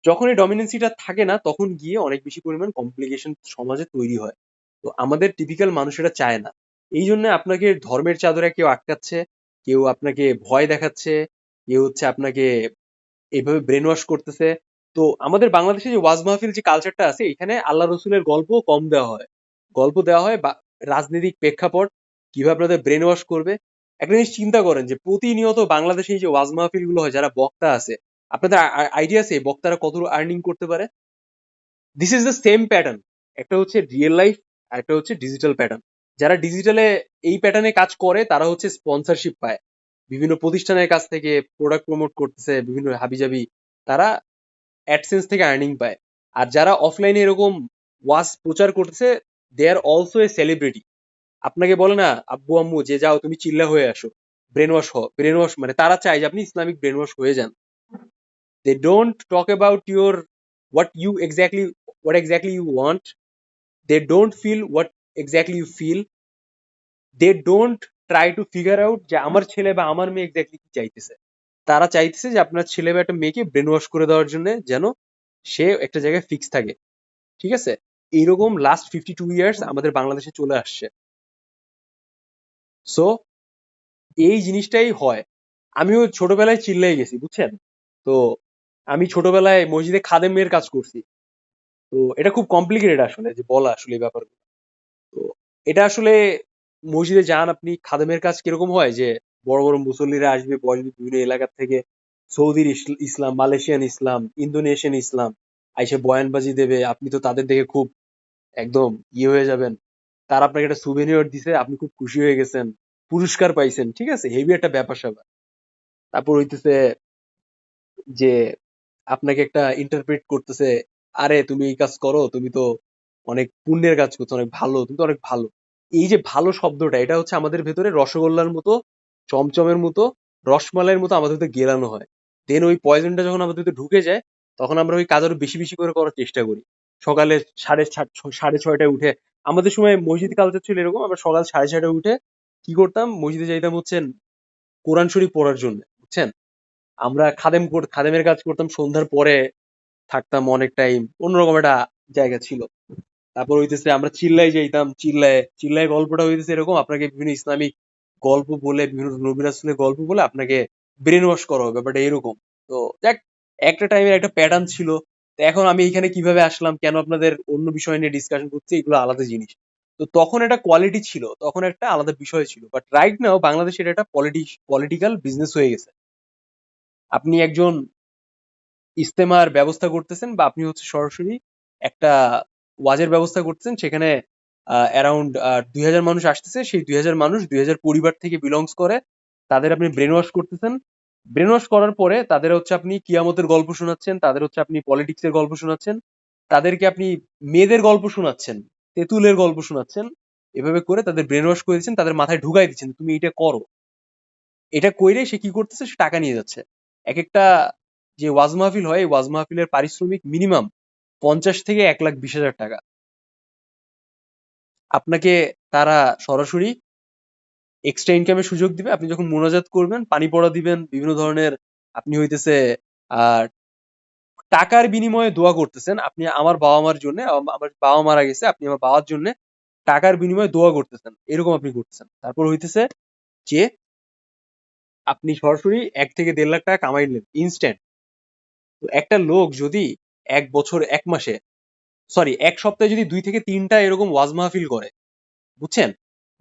যখন এই ডমিনেন্সিটা থাকে না, তখন গিয়ে অনেক বেশি পরিমাণ কমপ্লিকেশন সমাজে তৈরি হয়। তো আমাদের টিপিক্যাল মানুষেরা চায় না। এই জন্য আপনাকে ধর্মের চাদরে কেউ আটকাচ্ছে, কেউ আপনাকে ভয় দেখাচ্ছে, কেউ হচ্ছে আপনাকে এইভাবে ব্রেন ওয়াশ করতেছে। তো আমাদের বাংলাদেশে যে ওয়াজ মাহফিল যে কালচারটা আছে, এখানে আল্লাহ রসুলের গল্প কম দেওয়া হয়। গল্প দেওয়া হয় বা রাজনৈতিক প্রেক্ষাপট কিভাবে আপনাদের ব্রেন ওয়াশ করবে। একটা জিনিস চিন্তা করেন যে প্রতিনিয়ত বাংলাদেশে এই যে ওয়াজ মাহফিল গুলো হয়, যারা বক্তা আছে, আপনাদের আইডিয়া আছে এই বক্তারা কত আর্নিং করতে পারে? This is the same pattern. একটা হচ্ছে রিয়েল লাইফ, আর একটা হচ্ছে ডিজিটাল প্যাটার্ন। যারা ডিজিটালে এই প্যাটার্নে কাজ করে, তারা হচ্ছে স্পন্সরশিপ পায় বিভিন্ন প্রতিষ্ঠানের কাছ থেকে, প্রোডাক্ট প্রমোট করতেছে বিভিন্ন হাবিজাবি, তারা অ্যাডসেন্স থেকে আর্নিং পায়। আর যারা অফলাইনে এরকম ওয়াজ প্রচার করতেছে, দে আর অলসো এ সেলিব্রিটি। আপনাকে বলে না আব্বু আম্মু যে যাও তুমি চিল্লা হয়ে আসো, ব্রেন ওয়াশ ব্রেন ওয়াশ, মানে তারা চায় যে আপনি ইসলামিক ব্রেন ওয়াশ হয়ে যান। They don't talk about what exactly you want. They don't feel what exactly you feel. They don't try to figure out যে আমার ছেলে বা আমার মেয়ে এক্স্যাক্টলি কি চাইতেছে। তারা চাইতেছে যে আপনার ছেলে বা একটা মেয়েকে ব্রেন ওয়াশ করে দেওয়ার জন্য, যেন সে একটা জায়গায় ফিক্স থাকে। ঠিক আছে? এইরকম লাস্ট 52 ইয়ার্স আমাদের বাংলাদেশে চলে আসছে। সো এই জিনিসটাই হয়। আমিও ছোটবেলায় চিল্লাই গেছি, বুঝছেন? তো আমি ছোটবেলায় মসজিদে খাদেমের কাজ করছি। তো এটা খুব কমপ্লিকেটেড আসলে যে বলা আসলে এই ব্যাপারগুলো। তো এটা আসলে মসজিদে যান আপনি, খাদেমের কাজ কিরকম হয় যে বড় বড় মুসল্লিরা আসবে, বসবে বিভিন্ন এলাকা থেকে, সৌদির ইসলাম, মালয়েশিয়ান ইসলাম, ইন্দোনেশিয়ান ইসলাম, আইসে বয়ানবাজি দেবে। আপনি তো তাদের দেখে খুব একদম হয়ে যাবেন। তারা আপনাকে একটা সুভেনিয়র দিছে, আপনি খুব খুশি হয়ে গেছেন, পুরস্কার পাইছেন। ঠিক আছে? হেভি একটা ব্যাপার স্যাপার। তারপর হইতেছে যে আপনাকে একটা ইন্টারপ্রেট করতেছে, আরে তুমি এই কাজ করো, তুমি তো অনেক পুণ্যের কাজ করছো, অনেক ভালো, তুমি তো অনেক ভালো। এই যে ভালো শব্দটা, এটা হচ্ছে আমাদের ভেতরে রসগোল্লার মতো, চমচমের মতো, রসমালাইয়ের মতো আমাদের ভেতরে গেলানো হয়। দেন ওই পয়জনটা যখন আমাদের ভেতরে ঢুকে যায়, তখন আমরা ওই কাজ আরো বেশি বেশি করে করার চেষ্টা করি। সকালে সাড়ে ছয়টায় উঠে, আমাদের সময় মসজিদ কালচার ছিল এরকম, আমরা সকাল 6:30টায় উঠে কি করতাম, মসজিদে যাইতাম হচ্ছেন কোরআন শরীফ পড়ার জন্য, বুঝছেন। আমরা খাদেমের কাজ করতাম, সন্ধ্যার পরে থাকতাম অনেক টাইম, অন্যরকম একটা জায়গা ছিল। তারপর হইতেছে আমরা চিল্লায় যাইতাম, চিল্লায় গল্পটা হইতেছে এরকম, আপনাকে বিভিন্ন ইসলামিক গল্প বলে, বিভিন্ন নবী রাসূলের গল্প বলে আপনাকে ব্রেন ওয়াশ করা হবে, ব্যাপারটা এরকম। তো দেখ, একটা টাইমের একটা প্যাটার্ন ছিল। তো এখন আমি এখানে কিভাবে আসলাম, কেন আপনাদের অন্য বিষয় নিয়ে ডিসকাশন করছি, এগুলো আলাদা জিনিস। তো তখন একটা কোয়ালিটি ছিল, তখন একটা আলাদা বিষয় ছিল, বাট রাইট নাও বাংলাদেশের এটা পলিটিক্যাল বিজনেস হয়ে গেছে। আপনি একজন ইস্তেমার ব্যবস্থা করতেছেন, বা আপনি হচ্ছে সরাসরি একটা ওয়াজের ব্যবস্থা করতেছেন, সেখানে অ্যারাউন্ড 2000 মানুষ আসতেছে, সেই 2000 মানুষ 2000 পরিবার থেকে বিলংস করে, তাদের আপনি ব্রেন ওয়াশ করতেছেন। ব্রেন ওয়াশ করার পরে তাদের হচ্ছে আপনি কিয়ামতের গল্প শোনাচ্ছেন, তাদের হচ্ছে আপনি পলিটিক্সের গল্প শোনাচ্ছেন, তাদেরকে আপনি মেয়েদের গল্প শোনাচ্ছেন, তেঁতুলের গল্প শোনাচ্ছেন। এভাবে করে তাদের ব্রেন ওয়াশ করে দিচ্ছেন, তাদের মাথায় ঢুকাই দিচ্ছেন তুমি এটা করো। এটা কইরে সে কি করতেছে, সে টাকা নিয়ে যাচ্ছে। এক একটা যে ওয়াজ মাহফিল হয়, এই ওয়াজ মাহফিলের পারিশ্রমিক মিনিমাম 50 থেকে 1,20,000 টাকা। আপনাকে তারা সরাসরি এক্সট্রা ইনকামের সুযোগ দিবে। আপনি যখন মোনাজাত করবেন, পানি পড়া দিবেন, বিভিন্ন ধরনের আপনি হইতেছে আহ টাকার বিনিময়ে দোয়া করতেছেন। আপনি আমার বাবা মার জন্য, আমার বাবা মারা গেছে, আপনি আমার বাবার জন্য টাকার বিনিময়ে দোয়া করতেছেন, এরকম আপনি করতেছেন। তারপর হইতেছে যে আপনি সরাসরি 1 থেকে 1.5 লাখ টাকা কামাইলেন ইনস্ট্যান্ট। তো একটা লোক যদি 1 বছর 1 মাসে, সরি 1 সপ্তাহে যদি 2 থেকে 3টা এরকম ওয়াজ মাহফিল করে, বুঝছেন,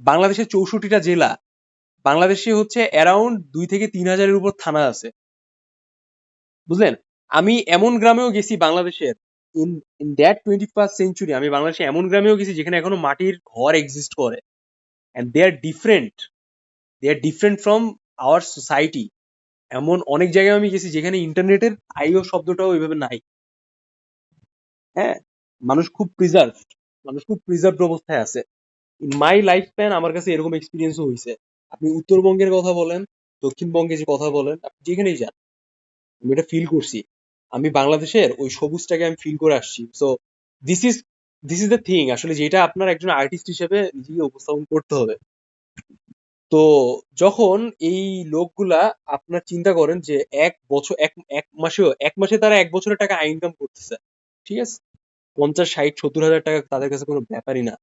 বাংলাদেশের 64টা জেলা, বাংলাদেশে হচ্ছে অ্যারাউন্ড 2 থেকে 3 হাজারের উপর থানা আছে, বুঝলেন। আমি এমন গ্রামেও গেছি বাংলাদেশের, in in that 21st century, আমি বাংলাদেশে এমন গ্রামেও গেছি যেখানে এখনো মাটির ঘর এক্সিস্ট করে, and they are different from our society. এমন অনেক জায়গায় আমি গেছি যেখানে ইন্টারনেটের আইও শব্দটাও ওইভাবে নাই। হ্যাঁ, মানুষ খুব প্রিজার্ভড অবস্থায় আছে। ইন মাই লাইফ স্প্যান আমার কাছে এরকম এক্সপিরিয়েন্সও হয়েছে। আপনি উত্তরবঙ্গের কথা বলেন, দক্ষিণবঙ্গে যে কথা বলেন, আপনি যেখানেই যান, আমি এটা ফিল করছি। আমি বাংলাদেশের ওই সবুজটাকে আমি ফিল করে আসছি। So this is this is the thing, আসলে যেটা আপনার একজন আর্টিস্ট হিসেবে নিজেকে উপস্থাপন করতে হবে। তো যখন এই লোকগুলা, আপনার চিন্তা করেন যে 1 বছর, এক মাসে তারা 1 বছরের টাকা ইনকাম করতেছে, ঠিক আছে, 50, 60, 70 হাজার টাকা তাদের কাছে কোনো ব্যাপারই না,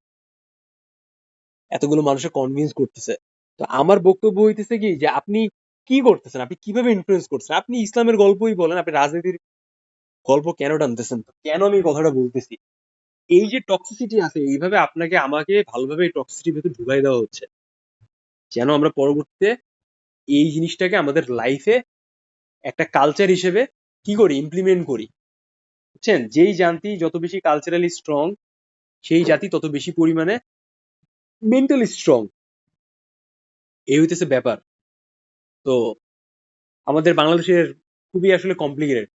এতগুলো মানুষের কনভিন্স করতেছে। তো আমার বক্তব্য হইতেছে কি, যে আপনি কি করতেছেন, আপনি কিভাবে ইনফ্লুয়েন্স করছেন। আপনি ইসলামের গল্পই বলেন, আপনি রাজনীতির গল্প কেন টানতেছেন, তো কেন আমি এই কথাটা বলতেছি, এই যে টক্সিসিটি আছে, এইভাবে আপনাকে আমাকে ভালোভাবে এই টক্সিসিটির ভেতর ঢুকাই দেওয়া হচ্ছে, যেন আমরা পরবর্তীতে এই জিনিসটাকে আমাদের লাইফে একটা কালচার হিসেবে কি করি, ইমপ্লিমেন্ট করি, বুঝছেন। যেই জাতি যত বেশি কালচারালি স্ট্রং, সেই জাতি তত বেশি পরিমাণে মেন্টালি স্ট্রং, এই হইতেছে ব্যাপার। তো আমাদের বাংলাদেশের খুবই আসলে কমপ্লিকেটেড।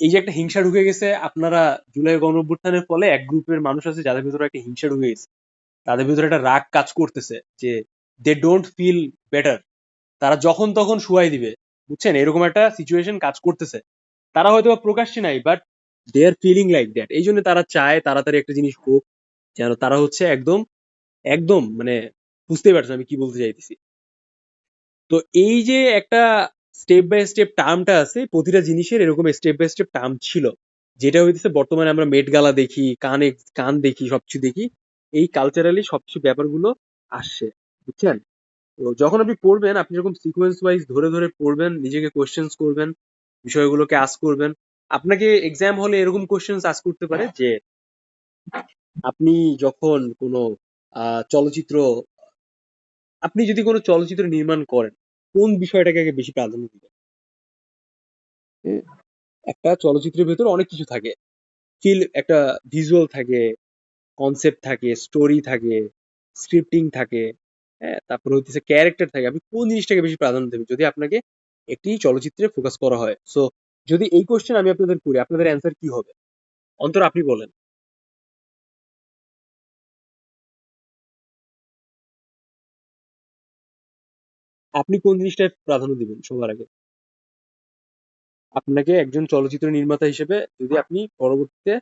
এই যে একটা হিংসা ঢুকে গেছে, আপনারা জুলাই গণঅভ্যুত্থানের ফলে এক গ্রুপের মানুষ আছে যাদের ভিতরে একটা হিংসা ঢুকে গেছে, তাদের ভিতরে একটা রাগ কাজ করতেছে, যে দে ডোন্ট ফিল বেটার, তারা যখন তখন শুয়াই দিবে, বুঝছেন, এরকম একটা সিচুয়েশন কাজ করতেছে। তারা হয়তো বা প্রকাশ্যে নাই, but they are feeling like that. এই জন্য তারা চায় তাড়াতাড়ি একটা জিনিস হোক, যেন তারা হচ্ছে একদম একদম মানে, বুঝতেই পারছেন আমি কি বলতে চাইতেছি। তো এই যে একটা স্টেপ বাই স্টেপ টার্মটা আছে, প্রতিটা জিনিসের এরকম স্টেপ বাই স্টেপ টার্ম ছিল, যেটা হইতেছে বর্তমানে আমরা মেট গালা দেখি, কান দেখি, সবকিছু দেখি, এই কালচারালি সবকিছু ব্যাপারগুলো আসছে, বুঝছেন। তো যখন আপনি পড়বেন, আপনি যখন সিকোয়েন্স ওয়াইজ ধরে ধরে পড়বেন, নিজেকে কোয়েশ্চেন্স করবেন, বিষয়গুলোকে আস্ক করবেন। আপনাকে এক্সাম হলে এরকম কোয়েশ্চেন্স আস্ক করতে পারে যে, আপনি যখন কোনো চলচ্চিত্র, আপনি যদি কোনো চলচ্চিত্র নির্মাণ করেন, কোন বিষয়টাকে আগে বেশি প্রাধান্য দিবেন। হ্যাঁ, একটা চলচ্চিত্রের ভেতর অনেক কিছু থাকে, একটা ভিজুয়াল থাকে, কনসেপ্ট থাকে, স্টোরি থাকে, স্ক্রিপ্টিং থাকে, হ্যাঁ, তারপর হচ্ছে ক্যারেক্টার থাকে। আপনি কোন জিনিসটাকে বেশি প্রাধান্য দেবেন যদি আপনাকে একটি চলচ্চিত্রে ফোকাস করা হয়। সো যদি এই কোশ্চেন আমি আপনাদের করি, আপনাদের অ্যান্সার কি হবে? অন্তর আপনি বলেন। আপনি কোন জিনিসটায় প্রাধান্য দিবেন সবার আগে? আপনাকে একজন চলচ্চিত্র নির্মাতা হিসেবে যদি আপনি পরবর্তীতে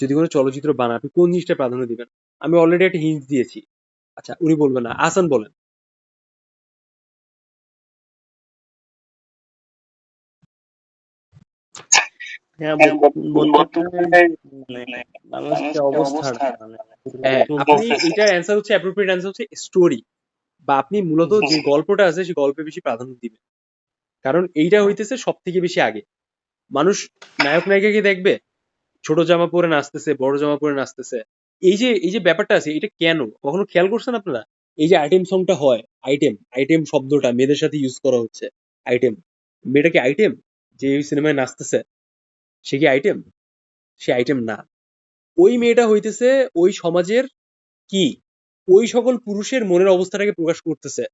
যদি কোনো চলচ্চিত্র বানান, আপনি কোন জিনিসটা প্রাধান্য দিবেন? আমি অলরেডি একটা হিন্ট দিয়েছি। আচ্ছা, উনি বলবেন না, আসান বলেন। হ্যাঁ, বর্তমানে মানে বাংলাদেশের যে অবস্থাটা মানে হ্যাঁ, আপনি চলতেছে, এটার অ্যান্সার হচ্ছে, অ্যাপ্রোপ্রিয়েট অ্যান্সার হচ্ছে স্টোরি, বা আপনি মূলত যে গল্পটা আছে সেই গল্পে বেশি প্রাধান্য দিবেন। কারণ এইটা হইতেছে সব থেকে বেশি আগে। মানুষ নায়ক নায়িকাকে দেখবে ছোট জামা পরে নাচতেছে, বড় জামা পরে নাচতেছে। এই যে ব্যাপারটা আছে, এটা কেন কখনো খেয়াল করছেন আপনারা? এই যে আইটেম সংটা হয়, আইটেম আইটেম শব্দটা মেয়েদের সাথে ইউজ করা হচ্ছে। আইটেম, মেয়েটা কি আইটেম? যে এই সিনেমায় নাচতেছে সে কি আইটেম? সে আইটেম না। ওই মেয়েটা হইতেছে ওই সমাজের কি, ওই সকল পুরুষের মনের অবস্থাটাকে প্রকাশ করতেছে,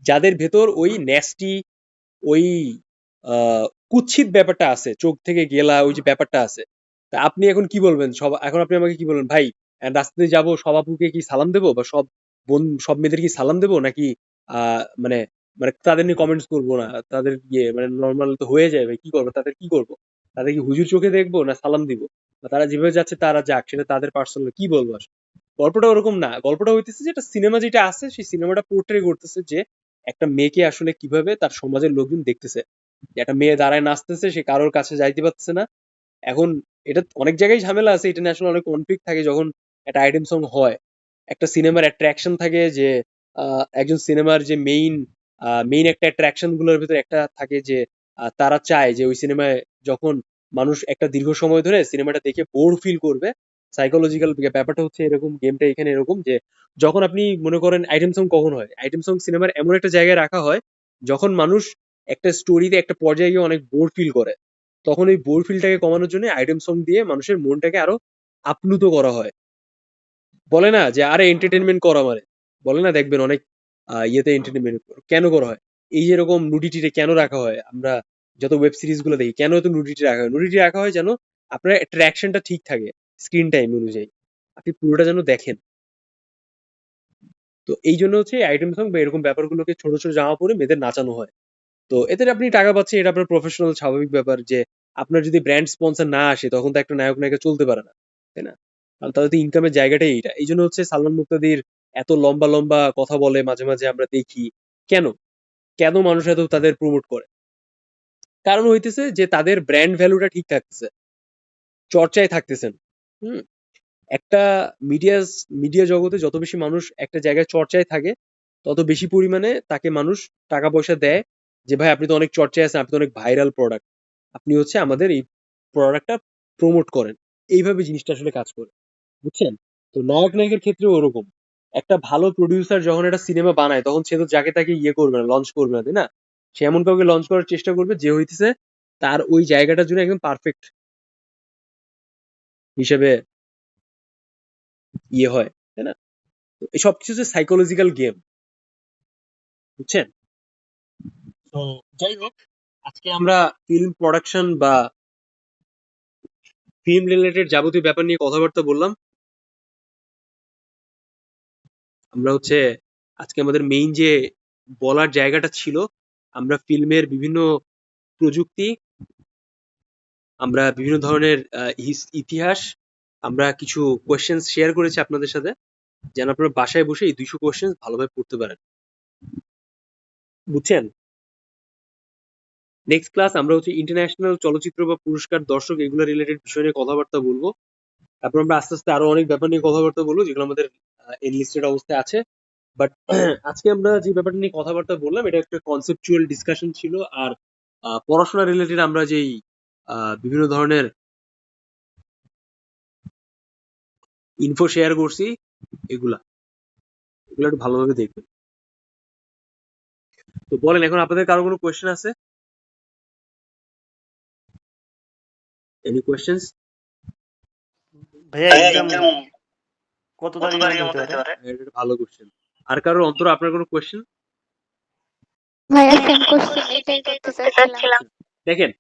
যাদের ভেতর ওই ন্যাস্টি, ওই কুৎসিত ব্যাপারটা আছে, চোখ থেকে গেলা ওই যে ব্যাপারটা আছে। তা আপনি এখন কি বলবেন? এখন আপনি আমাকে কি বলবেন ভাই? রাস্তাতে যাব, সব আপুকে কি সালাম দেবো, বা সব মেয়েদের কি সালাম দেবো, নাকি মানে মানে তাদের নিয়ে কমেন্টস করবো না, তাদের মানে নর্মাল তো হয়ে যায় ভাই, কি করবো, তাদের কি করবো? তাদের কি হুজুর চোখে দেখবো না সালাম দিব? বা তারা যেভাবে যাচ্ছে তারা যাক, সেটা তাদের পার্সোনাল, কি বলবো আসলে? গল্পটা ওরকম না। গল্পটা হইতেছে যে একটা সিনেমা যেটা আছে, সেই সিনেমাটা পোর্ট্রে করতেছে যে একটা মেয়েকে আসলে কিভাবে তার সমাজের লোকজন দেখতেছে। যে একটা মেয়ে দাঁড়ায় নাচতেছে, সে কারোর কাছে যাইতে পারতেছে না। এখন এটা অনেক জায়গায় ঝামেলা আছে, ইন্টারন্যাশনাল অনেক কনফ্লিক্ট থাকে যখন একটা আইটেম সং হয়। একটা সিনেমার অ্যাট্রাকশন থাকে যে একজন সিনেমার যে মেইন একটা অ্যাট্রাকশন গুলোর ভিতরে একটা থাকে যে তারা চায় যে ওই সিনেমায় যখন মানুষ একটা দীর্ঘ সময় ধরে সিনেমাটা দেখে বোর ফিল করবে। সাইকোলজিক্যাল ব্যাপারটা হচ্ছে এরকম, গেমটা এখানে এরকম যে যখন আপনি মনে করেন আইটেম সং কখন হয়, আইটেম সং সিনেমার এমন একটা জায়গায় রাখা হয় যখন মানুষ একটা স্টোরিতে একটা পর্যায়ে গিয়ে অনেক বোর ফিল করে। তখন ওই বোর ফিলটাকে কমানোর জন্য আইটেম সং দিয়ে মানুষের মনটাকে আরো আপ্লুত করা হয়। বলে না যে আরে এন্টারটেনমেন্ট করা, মানে বলে না, দেখবেন অনেক ইয়েতে এন্টারটেনমেন্ট কেন করা হয়? এই যে এরকম নুডিটিতে কেন রাখা হয়? আমরা যত ওয়েব সিরিজ গুলো দেখি, কেন এত নুডিটি রাখা হয়? নুডিটি রাখা হয় যেন আপনার অ্যাট্রাকশনটা ঠিক থাকে স্ক্রিন টাইম অনুযায়ী, আপনি পুরোটা যেন দেখেন। তো এই জন্য হচ্ছে আইটেম সং বা এরকম ব্যাপারগুলোকে ছোট ছোট জামা পরে মেয়েদের নাচানো হয়। তো এতে আপনি টাকা পাচ্ছেন, এটা আপনার প্রফেশনাল স্বাভাবিক ব্যাপার যে আপনার যদি ব্র্যান্ড স্পন্সর না আসে তখন তো একটা নায়ক নায়িকা চলতে পারে না, তাই না? কারণ তাদের তো ইনকামের জায়গাটাই এইটা। এই জন্য হচ্ছে সালমান মুক্তাদির এত লম্বা লম্বা কথা বলে মাঝে মাঝে আমরা দেখি। কেন কেন মানুষ এত তাদের প্রমোট করে? কারণ হইতেছে যে তাদের ব্র্যান্ড ভ্যালুটা ঠিক থাকতেছে, চর্চায় থাকতেছেন। হুম। একটা মিডিয়া মিডিয়া জগতে যত বেশি মানুষ একটা জায়গায় চর্চায় থাকে, তত বেশি পরিমাণে তাকে মানুষ টাকা পয়সা দেয় যে ভাই আপনি তো অনেক চর্চায় আছেন, আপনি তো অনেক ভাইরাল প্রোডাক্ট, আপনি হচ্ছে আমাদের এই প্রোডাক্টটা প্রমোট করেন। এইভাবে জিনিসটা আসলে কাজ করে, বুঝছেন? তো নায়ক নায়কের ক্ষেত্রেও ওরকম। একটা ভালো প্রডিউসার যখন একটা সিনেমা বানায় তখন সে তো যাকে তাকে ইয়ে করবে না, লঞ্চ করবে না, তাই না? সে এমন কাউকে লঞ্চ করার চেষ্টা করবে যে হইতেছে তার ওই জায়গাটার জন্য একদম পারফেক্ট হিসেবে ইয়ে হয়, তাই না? তো এই সবকিছু হচ্ছে সাইকোলজিক্যাল গেম, বুঝছেন? তো যাই হোক, আজকে আমরা ফিল্ম প্রোডাকশন বা ফিল্ম রিলেটেড যাবতীয় ব্যাপার নিয়ে কথাবার্তা বললাম। আমরা হচ্ছে আজকে আমাদের মেইন যে বলার জায়গাটা ছিল, আমরা ফিল্মের বিভিন্ন প্রযুক্তি, আমরা বিভিন্ন ধরনের ইতিহাস, আমরা কিছু কোয়েশ্চেন্স শেয়ার করেছি আপনাদের সাথে, যেন আপনারা বাসায় বসে এই 200 কোয়েশ্চেন্স ভালোভাবে পড়তে পারেন, বুঝছেন? নেক্সট ক্লাস আমরা হচ্ছে ইন্টারন্যাশনাল চলচ্চিত্র বা পুরস্কার, দর্শক, এগুলো রিলেটেড বিষয় নিয়ে কথাবার্তা বলবো। তারপর আমরা আস্তে আস্তে আরো অনেক ব্যাপার নিয়ে কথাবার্তা বলবো যেগুলো আমাদের এনলিস্টেড অবস্থায় আছে। বাট আজকে আমরা যে ব্যাপারটা নিয়ে কথাবার্তা বললাম এটা একটা কনসেপচুয়াল ডিসকাশন ছিল। আর পড়াশোনা রিলেটেড আমরা যেই বিভিন্ন ধরনের ইনফো শেয়ার করছি, এগুলা এগুলো একটু ভালোভাবে দেখবেন। তো বলেন, এখন আপনাদের কারো কোনো কোয়েশ্চেন আছে? Any questions? ভাইয়া এক্সাম কত তারিখের মধ্যে হতে পারে? এটা ভালো কোয়েশ্চেন। আর কারোর অন্তর আপনার কোনো কোয়েশ্চেন? ভাইয়া সেম কোশ্চেন এটাই করতে চাচ্ছিলাম। দেখেন,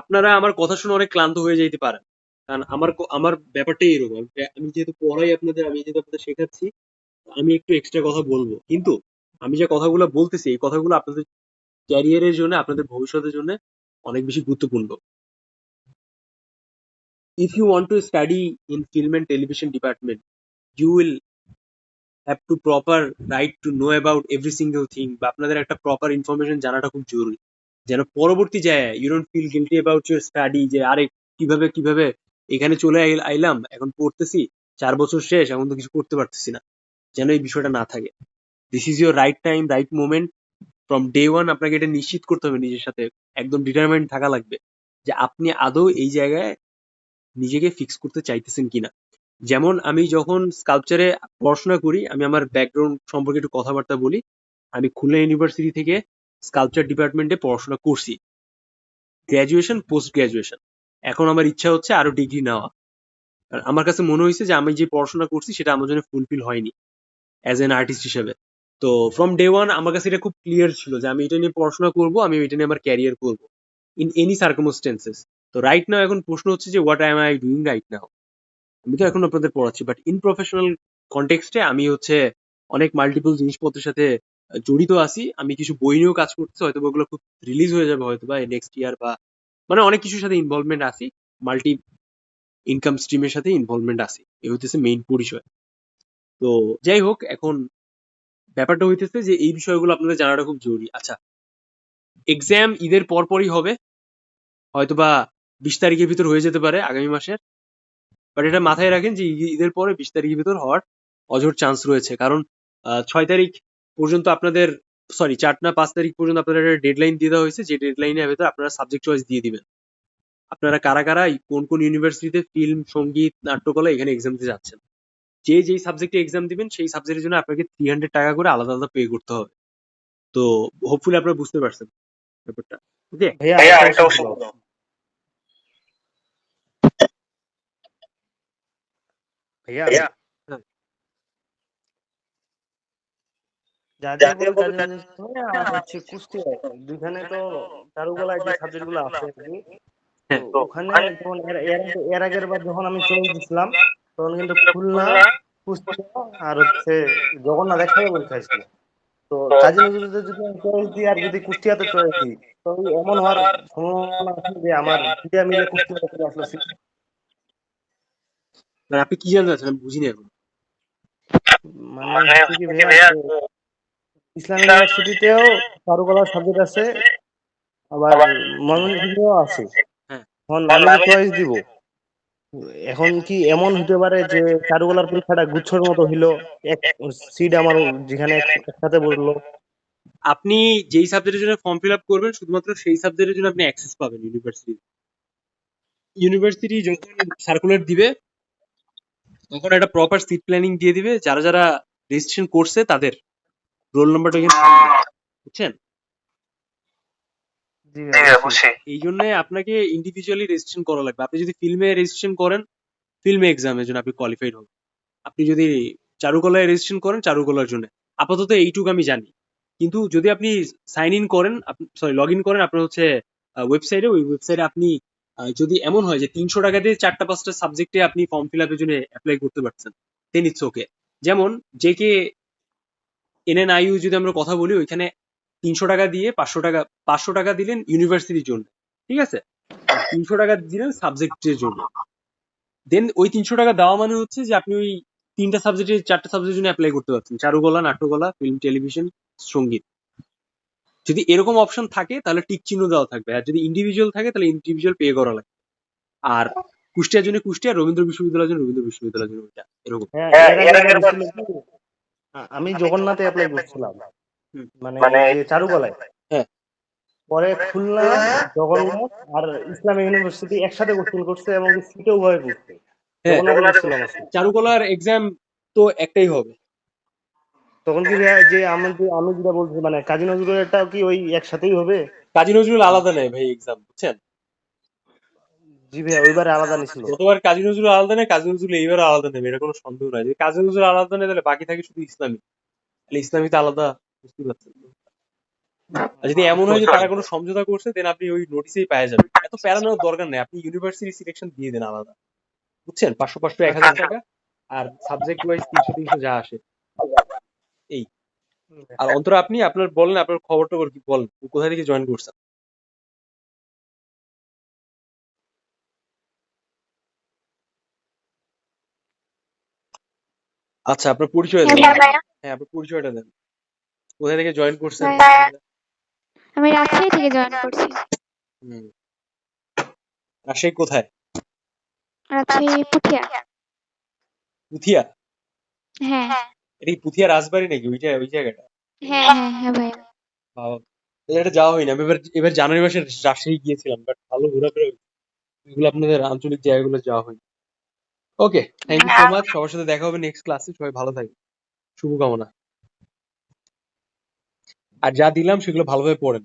আপনারা আমার কথা শুনে অনেক ক্লান্ত হয়ে যেতে পারেন, কারণ আমার ব্যাপারটাই এরকম। আমি যেহেতু পড়াই আপনাদের, আমি যেহেতু আপনাদের শেখাচ্ছি, আমি একটু এক্সট্রা কথা বলবো, কিন্তু আমি যে কথাগুলো বলতেছি এই কথাগুলো আপনাদের ক্যারিয়ারের জন্য, আপনাদের ভবিষ্যতের জন্য অনেক বেশি গুরুত্বপূর্ণ। If you want to study in film and television department, you will have to proper right to know about every single thing, বা আপনাদের একটা প্রপার ইনফরমেশন জানাটা খুব জরুরি, যেন পরবর্তী যায় you don't feel guilty about your study, যে আরে কিভাবে কিভাবে এখানে চলে আইলাম, এখন পড়তেছি, 4 বছর শেষ, এখন তো কিছু করতে পারতেছি না, যেন এই বিষয়টা না থাকে। This is your right time, right moment. From day one আপনাকে এটা নিশ্চিত করতে হবে নিজের সাথে, একদম ডিটারমাইন্ড থাকা লাগবে যে আপনি আদৌ এই জায়গায় নিজেকে ফিক্স করতে চাইতেছেন কিনা। যেমন আমি যখন স্কাল্পচারে পড়াশোনা করি, আমি আমার ব্যাকগ্রাউন্ড সম্পর্কে একটু কথাবার্তা বলি। আমি খুলনা ইউনিভার্সিটি থেকে স্কাল্পচার ডিপার্টমেন্টে পড়াশোনা করছি, গ্র্যাজুয়েশন পোস্ট গ্র্যাজুয়েশন। এখন আমার ইচ্ছা হচ্ছে আরো ডিগ্রি নেওয়া, কারণ আমার কাছে মনে হয়েছে যে আমি যে পড়াশোনা করছি সেটা আমার জন্য ফুলফিল হয়নি অ্যাজ এন আর্টিস্ট হিসেবে। তো ফ্রম ডে ওয়ান আমার কাছে এটা খুব ক্লিয়ার ছিল যে আমি এটা নিয়ে পড়াশোনা করবো, আমি এটা নিয়ে আমার ক্যারিয়ার করবো ইন এনি সার্কামস্টেন্সেস। তো রাইট নাও এখন প্রশ্ন হচ্ছে যে what I doing right now. আমি তো এখন আপনাদের পড়াচ্ছি, বাট ইন প্রফেশনাল কনটেক্সটে আমি হচ্ছে অনেক মাল্টিপল জিনিসপত্রের সাথে জড়িত আছি। আমি কিছু বই নিয়েও কাজ করতেছি, হয়তো ওগুলো খুব রিলিজ হয়ে যাবে হয়তো বা নেক্সট ইয়ার, বা মানে অনেক কিছুর সাথে ইনভলভমেন্ট আছি, মাল্টি ইনকাম স্ট্রিমের সাথে ইনভলভমেন্ট আছি, এই হইতেছে মেইন পরিচয়। তো যাই হোক, এখন ব্যাপারটা হইতেছে যে এই বিষয়গুলো আপনাদের জানাটা খুব জরুরি। আচ্ছা, এক্সাম ঈদের পরপরই হবে, হয়তোবা 20 তারিখের ভিতর হয়ে যেতে পারে আগামী মাসের, বাট এটা মাথায় রাখেন যে ঈদের পরে 20 তারিখের ভিতর হওয়ার অঝোর চান্স রয়েছে, কারণ 6 তারিখ পর্যন্ত আপনাদের, সরি 4 না 5 তারিখ পর্যন্ত আপনাদের একটা ডেডলাইন দিয়ে দেওয়া হয়েছে, যে ডেডলাইনের ভেতর আপনারা সাবজেক্ট চয়েস দিয়ে দিবেন। আপনারা কারা কারা কোন কোন ইউনিভার্সিটিতে ফিল্ম, সঙ্গীত, নাট্যকলা এখানে এক্সাম দিতে যাচ্ছেন, যে যেই সাবজেক্টে এক্সাম দিবেন সেই সাবজেক্টের জন্য আপনাকে 300 টাকা করে আলাদা আলাদা পে করতে হবে। তো হোপফুলি আপনারা বুঝতে পারছেন ব্যাপারটা। ওকে ভাইয়া ভাইয়া, আরেকটা আরেকটা কোশ্চেন কোশ্চেন ছিল। ছিল। ভাইয়া, ভাইয়া, হ্যাঁ, জাতীয় কলেজ কাজী নজরুল ইসলামে আর হচ্ছে কুষ্টিয়ায় দুইখানে তো চারুকলায় যে সাবজেক্ট গুলো আছে আর কি, তো হ্যাঁ, তো ওখানে ওখানে যেমন এর আগের বার যখন আমি চয়েস দিছিলাম তখন কিন্তু খুলনা, কুষ্টিয়া আর হচ্ছে জগন্নাথ একসাথে পরীক্ষা ছিল। তো কাজী নজরুলতে যদি আমি চয়েস দিই আর যদি কুষ্টিয়াতে চয়েস দিই, তো এমন হওয়ার সম্ভাবনা আছে যে আমার দুইটা মিলে কুষ্টিয়াতে চলে আসলো seat। মানে আপনি কি জানতে চাচ্ছেন আমি বুঝিনি এখন। মানে হচ্ছে কি ভাইয়া যে ইসলাম ইউনিভার্সিটিতেও চারুকলার সাবজেক্ট আছে, আবার ময়মনসিংহেও আছে। হ্যাঁ, এখন আমি যে চয়েস দিব, এখন কি এমন হতে পারে যে চারুকলার পরীক্ষাটা গুচ্ছর মতো হইলো, এক সিট আমার যেখানে একসাথে বললো। আপনি যেই সাবজেক্টের জন্য ফর্ম ফিল আপ করবেন শুধুমাত্র সেই সাবজেক্টের জন্য আপনি অ্যাক্সেস পাবেন ইউনিভার্সিটি। ইউনিভার্সিটি যখন সার্কুলার দিবে তখন একটা প্রপার সিট প্ল্যানিং দিয়ে দিবে, যারা যারা রেজিস্ট্রেশন করছে তাদের রোল নাম্বারটা এখানে থাকবে, বুঝছেন? জি ভাইয়া বুঝছি। এই জন্য আপনাকে ইন্ডিভিজুয়ালি রেজিস্ট্রেশন করা লাগবে। আপনি যদি ফিল্মে রেজিস্ট্রেশন করেন, ফিল্মে এক্সামের জন্য আপনি কোয়ালিফাইড হবেন। আপনি যদি চারুকলায় রেজিস্ট্রেশন করেন, চারুকলার জন্য। আপাতত এইটুকু আমি জানি। কিন্তু যদি আপনি সাইন ইন করেন, সরি লগ ইন করেন আপনার হচ্ছে ওয়েবসাইটে, ওই ওয়েবসাইটে আপনি যদি এমন হয় যে 300 টাকা দিয়ে 4টা 5টা সাবজেক্টে আপনি ফর্ম ফিল আপের জন্য অ্যাপ্লাই করতে পারছেন, দেন ইটস ওকে। যেমন জেকে এনএনআইইউ যদি আমরা কথা বলি, ওইখানে 300 টাকা দিয়ে 500 টাকা, 500 টাকা দিলেন ইউনিভার্সিটির জন্য, ঠিক আছে, আর 300 টাকা দিলেন সাবজেক্টের জন্য। দেন ওই 300 টাকা দেওয়া মানে হচ্ছে যে আপনি ওই 4টা সাবজেক্টের জন্য অ্যাপ্লাই করতে পারছেন, চারুকলা, নাট্যকলা, ফিল্ম, টেলিভিশন, সঙ্গীত। যদি এরকম অপশন থাকে তাহলে টিক চিহ্ন দেওয়া থাকবে, আর যদি ইন্ডিভিজুয়াল থাকে তাহলে ইন্ডিভিজুয়াল পে করা লাগবে। আর কুষ্টিয়ার জন্য কুষ্টিয়া, রবীন্দ্র বিশ্ববিদ্যালয়ের জন্য রবীন্দ্র বিশ্ববিদ্যালয়ের জন্য ওইটা এরকম। হ্যাঁ, এর আগে আবার হচ্ছিল কি, আমি জগন্নাথে অ্যাপ্লাই করছিলাম, হুম, মানে এই যে চারুকলায়। হ্যাঁ, পরে খুলনা, জগন্নাথ আর ইসলামী ইউনিভার্সিটি একসাথে কোশ্চেন করছে এবং সিটেও ভয় করছে। হ্যাঁ, জগন্নাথে করছিলাম আসলে। চারুকলার এক্সাম তো একটাই হবে। তখন কি ভাইয়া যে আমি যেটা বলছি মানে কাজী নজরুলেরটাও কি ওই একসাথেই হবে? কাজী নজরুল আলাদা নেয় ভাই এক্সাম, বুঝছেন? জি ভাইয়া ওইবারে আলাদা নিছিল। গতবার কাজী নজরুল আলাদা নেয়, কাজী নজরুল এইবার আলাদা নেবে, এটা কোনো সন্দেহ নাই। যদি কাজী নজরুল আলাদা নেয় তাহলে বাকি থাকে শুধু ইসলামী, তাহলে ইসলামীতে আলাদা, বুঝতে পারছেন? আর যদি এমন হয় যে তারা কোনো সমঝোতা করছে দেন আপনি ওই নোটিশেই পেয়ে যাবেন। এত প্যারা নেওয়ার দরকার নেই, আপনি ইউনিভার্সিটি সিলেকশন দিয়ে দেন আলাদা, বুঝছেন? 500 1000 টাকা আর সাবজেক্ট ওয়াইজ 300 যা আসে এই। আর অন্তরা আপনি আপনার বলেন, আপনার খবরটা কি বলেন, কোথা থেকে জয়েন করছেন? আচ্ছা আপনার পরিচয় দেন। হ্যাঁ আপনার পরিচয়টা দেন, কোথা থেকে জয়েন করছেন? আমি রাজশাহী থেকে জয়েন করছি। হুম, রাজশাহী কোথায়? রাজশাহী পুঠিয়া। পুথিয়া? হ্যাঁ এটা কি পুথিয়া রাজবাড়ি নাকি ওইটা, ওই জায়গাটা? হ্যাঁ হ্যাঁ হ্যাঁ ভাইয়া। বাবা, এটা যাওয়া হয়নি। আমি এবার জানুয়ারি মাসে রাজশাহী গিয়েছিলাম, বাট ভালো ঘোরাফেরা হয়েছে। এগুলো আপনাদের আঞ্চলিক জায়গাগুলো যাওয়া হয়নি। ওকে, থ্যাংক ইউ সো মাচ। সবার সাথে দেখা হবে নেক্সট ক্লাসে। সবাই ভালো থাকবে, শুভকামনা। আর যা দিলাম সেগুলো ভালোভাবে পড়েন।